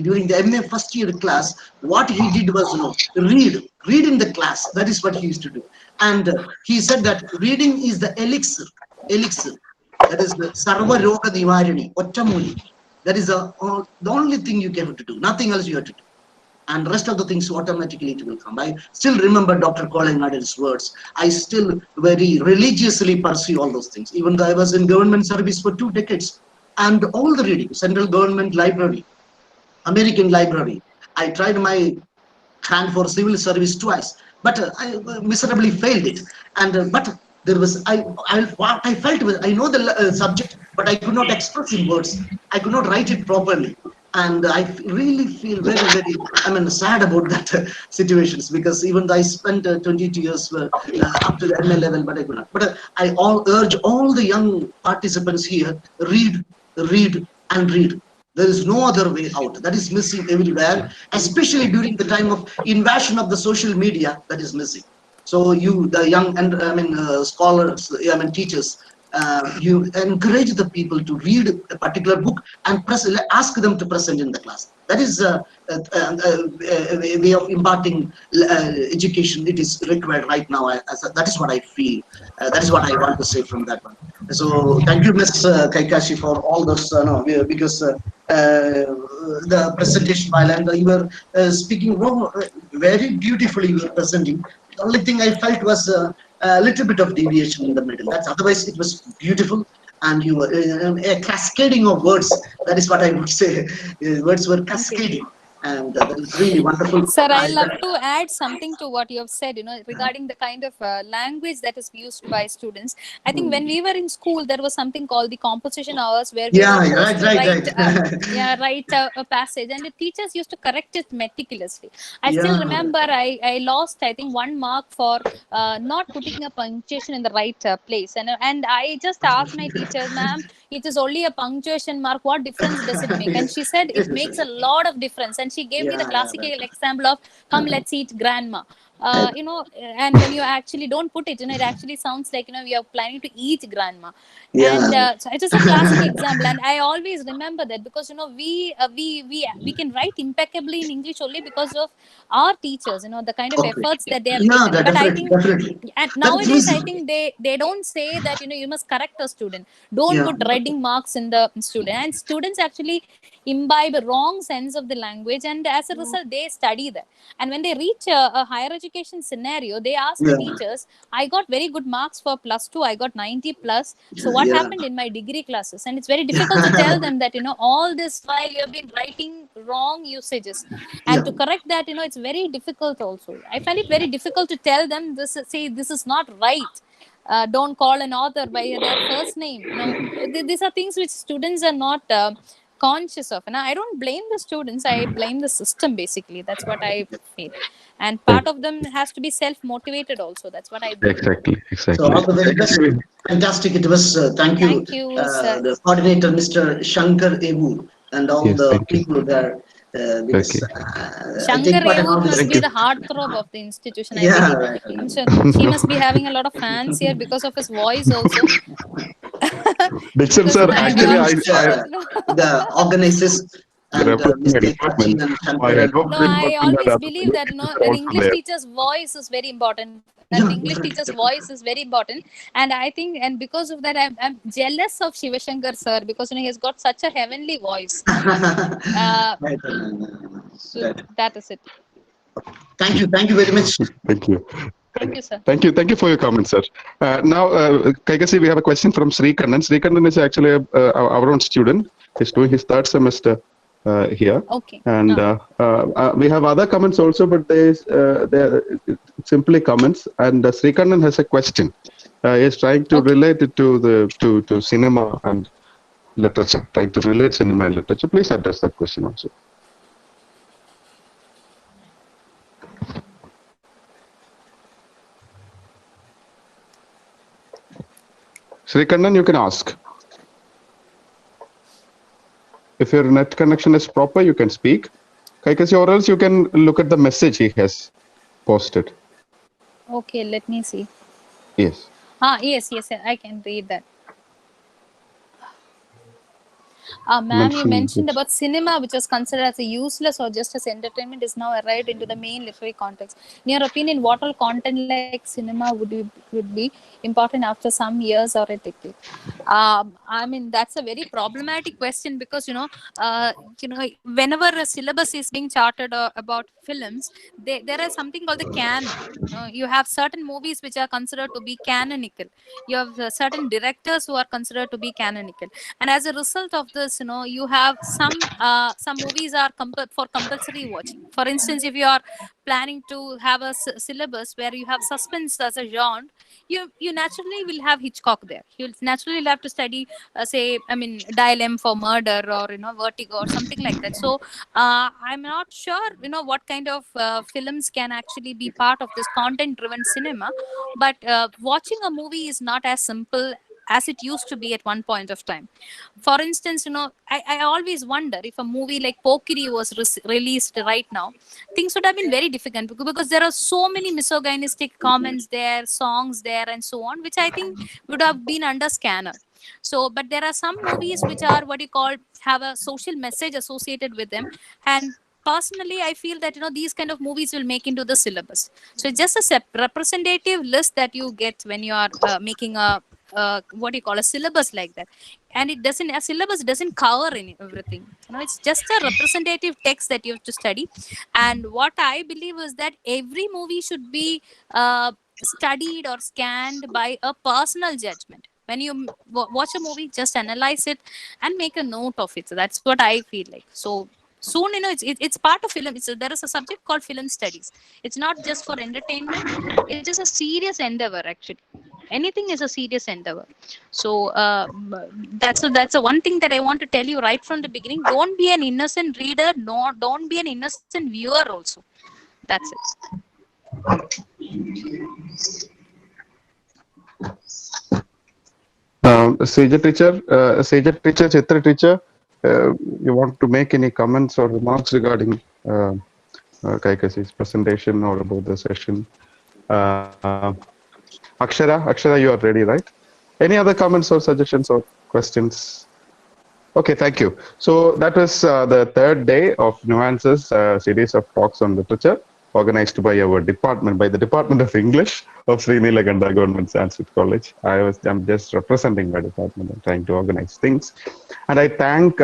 [SPEAKER 4] during the MA first year class, what he did was read in the class. That is what he used to do. And he said that reading is the elixir. That is the Sarva Roga Nivarini, Ottamuli. That is the only thing you have to do. Nothing else you have to do. and rest of the things automatically it will come. I still remember Dr. Colin Nadel's words. I still very religiously pursue all those things, even though I was in government service for 2 decades. And all the reading, central government library, American library. I tried my hand for civil service twice, but I miserably failed it. And but there was what I felt was I know the subject, but I could not express in words. I could not write it properly, and I really feel very sad about that situations, because even though I spent 22 years up to the MA level, but I could not. But I urge all the young participants here: read, and read. There is no other way out. That is missing everywhere, especially during the time of invasion of the social media. That is missing. So you, the young and scholars, teachers, you encourage the people to read a particular book and ask them to present in the class. That is a way of imparting education. It is required right now. That is what I feel. That is what I want to say from that one. So thank you, Ms. Kaikasi, for all those. Because the presentation, while you were speaking very beautifully, you were presenting. The only thing I felt was a little bit of deviation in the middle. That's otherwise it was beautiful, and you were a cascading of words. That is what I would say. Words were cascading, and that is really wonderful.
[SPEAKER 3] Sir, I love to add something to what you have said, regarding the kind of language that is used by students. I think when we were in school, there was something called the composition hours, where we were supposed to write a passage, and the teachers used to correct it meticulously. I still remember I lost, I think, 1 mark for not putting a punctuation in the right place. And I just asked my teacher, ma'am, it is only a punctuation mark. What difference does it make? And she said, it makes a lot of difference. And she gave me the classical example of, come, let's eat grandma. And when you actually don't put it, it actually sounds like, we are planning to eat grandma. And so it is a classic example. And I always remember that, because, we can write impeccably in English only because of our teachers, the kind of efforts that they have taken. But I think, and nowadays, I think they don't say that, you must correct a student. Don't put reading marks in the student. And students actually imbibe a wrong sense of the language, and as a result they study that. And when they reach a higher education scenario, they ask the teachers, I got very good marks for +2, I got 90 plus, so what happened in my degree classes? And it's very difficult to tell them that, all this while you have been writing wrong usages, and to correct that, it's very difficult. Also, I find it very difficult to tell them this is not right. Don't call an author by their first name. These are things which students are not conscious of. And I don't blame the students, I blame the system, basically. That's what I feel. And part of them has to be self-motivated also. That's what I believe.
[SPEAKER 1] Exactly.
[SPEAKER 4] So all the very best. Fantastic. It was, thank you, the coordinator, Mr. Shankar Ebu, and all the people there. Because
[SPEAKER 3] Shankar Ebu must be the heartthrob of the institution, I believe. I'm sure he must be having a lot of fans here because of his voice also.
[SPEAKER 1] Dixon sir, actually,
[SPEAKER 4] the organizers and Mr. Prachi and Shankar.
[SPEAKER 3] No, I always believe that an English teacher's voice is very important. An English teacher's voice is very important, and I think, and because of that, I'm jealous of Shivashankar sir, because he has got such a heavenly voice. So that is it.
[SPEAKER 4] Thank you very much.
[SPEAKER 1] Thank you.
[SPEAKER 3] Thank you, sir.
[SPEAKER 1] Thank you for your comments, sir. Now, Kaikasi, we have a question from Sree. Sree is actually our own student. He's doing his 3rd semester here.
[SPEAKER 3] Okay.
[SPEAKER 1] And we have other comments also, but they're simply comments. And Sree has a question. He's trying to relate it to cinema and literature. Trying to relate cinema and literature. Please address that question also. Sree, you can ask. If your net connection is proper, you can speak. Kaikasi, or else you can look at the message he has posted.
[SPEAKER 3] Okay, let me see.
[SPEAKER 1] Yes.
[SPEAKER 3] Yes, I can read that. Ma'am, you mentioned about cinema, which was considered as a useless or just as entertainment, is now arrived into the main literary context. In your opinion, what all content like cinema would be important after some years or a decade? I mean, that's a very problematic question because whenever a syllabus is being charted about films, there is something called the canon. You have certain movies which are considered to be canonical. You have certain directors who are considered to be canonical, and as a result of this, you have some movies are for compulsory watching. For instance, if you are planning to have a syllabus where you have suspense as a genre, you naturally will have Hitchcock there. You'll naturally have to study, say, I mean, Dial M for Murder, or Vertigo, or something like that. So I'm not sure what kind of films can actually be part of this content driven cinema, but watching a movie is not as simple as it used to be at one point of time. For instance, I always wonder if a movie like Pokiri was released right now, things would have been very difficult, because there are so many misogynistic comments there, songs there, and so on, which I think would have been under scanner. So, but there are some movies which are what you call have a social message associated with them, and personally I feel that these kind of movies will make into the syllabus. So it's just a representative list that you get when you are making a what you call a syllabus like that. And it doesn't a syllabus doesn't cover everything. It's just a representative text that you have to study. And what I believe is that every movie should be studied or scanned by a personal judgment. When you watch a movie, just analyze it and make a note of it. So that's what I feel like. So soon, it's part of film. There is a subject called film studies. It's not just for entertainment. It is a serious endeavor, actually. Anything is a serious endeavor. So that's a one thing that I want to tell you right from the beginning. Don't be an innocent reader. No, don't be an innocent viewer also. That's it.
[SPEAKER 1] Sage teacher, Chithra teacher, you want to make any comments or remarks regarding Kaikasi's presentation or about the session? Akshara, you are ready, right? Any other comments or suggestions or questions? Okay, thank you. So that was the third day of Nuances, series of talks on literature, organized by our department, by the Department of English of Sree Neelakanta Government Sanskrit College. I'm just representing my department and trying to organize things. And I thank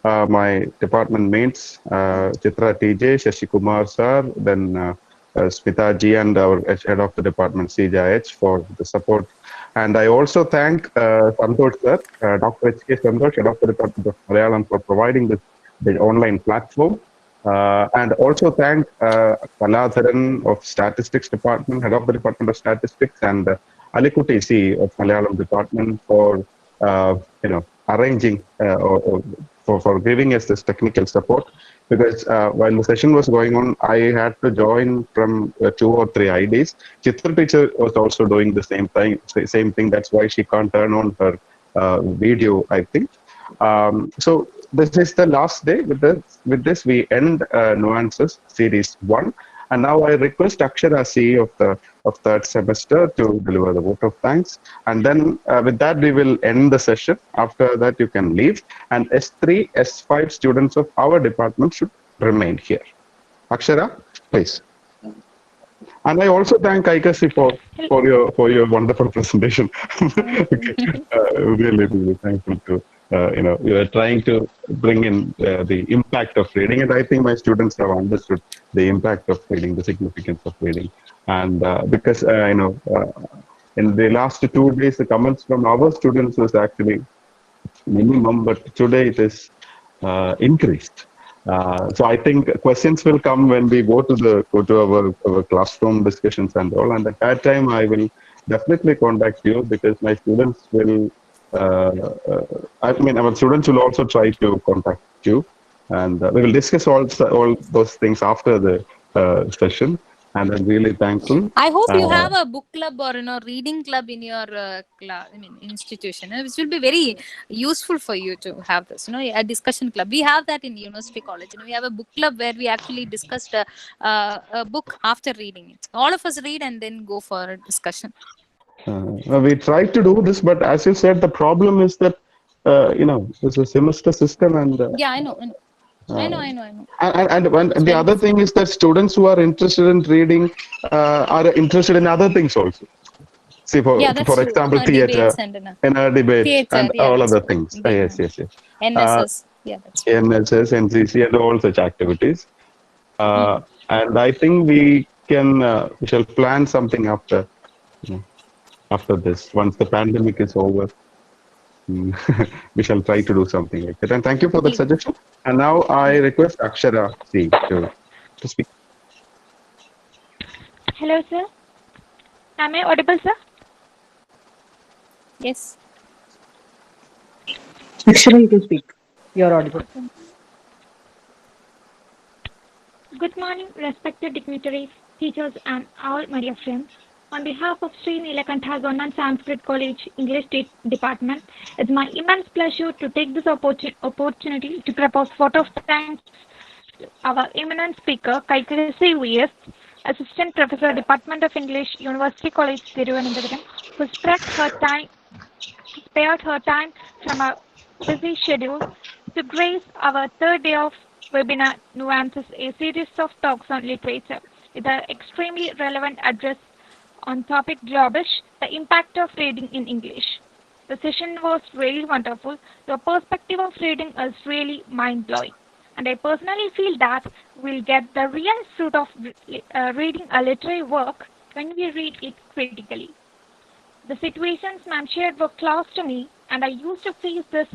[SPEAKER 1] my department mates, Chithra T.J, Shashi Kumar sir, then Smita ji, and our head of the department, Sija H, for the support. And I also thank Santosh sir, Dr. H.K. Santosh, head of the department of Malayalam, for providing the online platform. And also thank Kaladharan of Statistics Department, head of the Department of Statistics, and Alikuti C of Malayalam Department for arranging or for giving us this technical support. Because while the session was going on, I had to join from 2 or 3 IDs. Chithra teacher was also doing the same thing. That's why she can't turn on her video, I think. So this is the last day. With this, we end Nuances Series 1. And now I request Akshara C of third semester to deliver the vote of thanks. And then with that, we will end the session. After that, you can leave. And S3, S5 students of our department should remain here. Akshara, please. And I also thank Kaikasi for your wonderful presentation. Okay. Really thankful to you are trying to bring in the impact of reading, and I think my students have understood the impact of reading, the significance of reading, and because in the last 2 days, the comments from our students was actually minimum, but today it is increased. So I think questions will come when we go to our classroom discussions and all, and at that time I will definitely contact you, because my students will. Our students will also try to contact you, and we will discuss all those things after the session. And I'm really thankful.
[SPEAKER 3] I hope you have a book club or reading club in your institution, which will be very useful for you to have this. A discussion club. We have that in University College. We have a book club where we actually discussed a book after reading it. All of us read and then go for a discussion.
[SPEAKER 1] We try to do this, but as you said, the problem is that it's a semester system, and
[SPEAKER 3] yeah, I know.
[SPEAKER 1] And the other thing is that students who are interested in reading are interested in other things also. See,
[SPEAKER 3] Yeah, that's
[SPEAKER 1] for
[SPEAKER 3] true.
[SPEAKER 1] example, theater,
[SPEAKER 3] Debates and
[SPEAKER 1] in a debate,
[SPEAKER 3] theater.
[SPEAKER 1] and
[SPEAKER 3] Yeah,
[SPEAKER 1] all
[SPEAKER 3] that's
[SPEAKER 1] other
[SPEAKER 3] true.
[SPEAKER 1] things. Yes, yes, yes. Uh,
[SPEAKER 3] NSS. Yeah, that's true.
[SPEAKER 1] NSS, NCC, and all such activities.
[SPEAKER 3] Mm.
[SPEAKER 1] And I think we shall plan something after, you know, after this. Once the pandemic is over, mm, we shall try to do something like that. And thank you for that
[SPEAKER 3] Deal.
[SPEAKER 1] suggestion. And now I
[SPEAKER 3] Yeah.
[SPEAKER 1] request Akshara C to speak.
[SPEAKER 5] Hello, sir. Am I audible, sir?
[SPEAKER 3] Yes.
[SPEAKER 2] Akshara, you can speak. You're audible.
[SPEAKER 5] Okay. Good morning, respected dignitaries, teachers, and all my dear friends. On behalf of Sree Neelakanta Government Sanskrit College English Department, it's my immense pleasure to take this opportunity to propose vote of thanks to our eminent speaker, Kaikasi V.S., Assistant Professor, Department of English, University College, Thiruvananthapuram, who spared her time from a busy schedule to grace our third day of webinar Nuances, a series of talks on literature with an extremely relevant address on topic Globish, the impact of reading in English. The session was really wonderful. Your perspective of reading is really mind-blowing. And I personally feel that we'll get the real fruit of reading a literary work when we read it critically. The situations ma'am shared were close to me, and I used to face this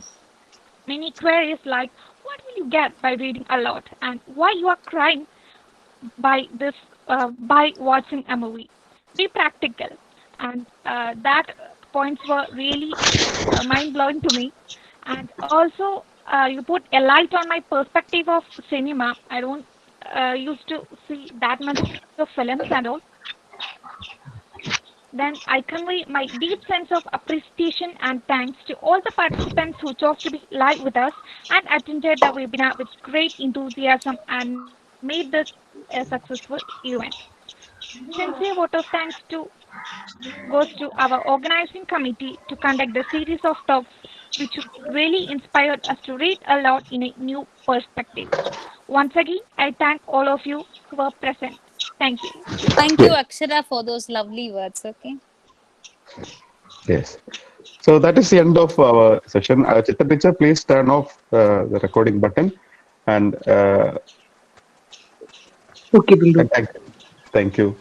[SPEAKER 5] many queries like, what will you get by reading a lot, and why you are crying by watching a movie. Be practical, and that points were really mind blowing to me. And also, you put a light on my perspective of cinema. I don't used to see that much of films and all. Then I convey my deep sense of appreciation and thanks to all the participants who chose to be live with us and attended the webinar with great enthusiasm and made this a successful event. Sincere vote of thanks goes to our organizing committee to conduct the series of talks which really inspired us to read aloud in a new perspective. Once again, I thank all of you who were present. Thank you.
[SPEAKER 3] Thank you,
[SPEAKER 1] Yes.
[SPEAKER 3] Akshara, for those lovely words. Okay.
[SPEAKER 1] Yes. So that is the end of our session. Chitra teacher, please turn off the recording button. And
[SPEAKER 2] Okay, will do.
[SPEAKER 1] thank you. Thank you.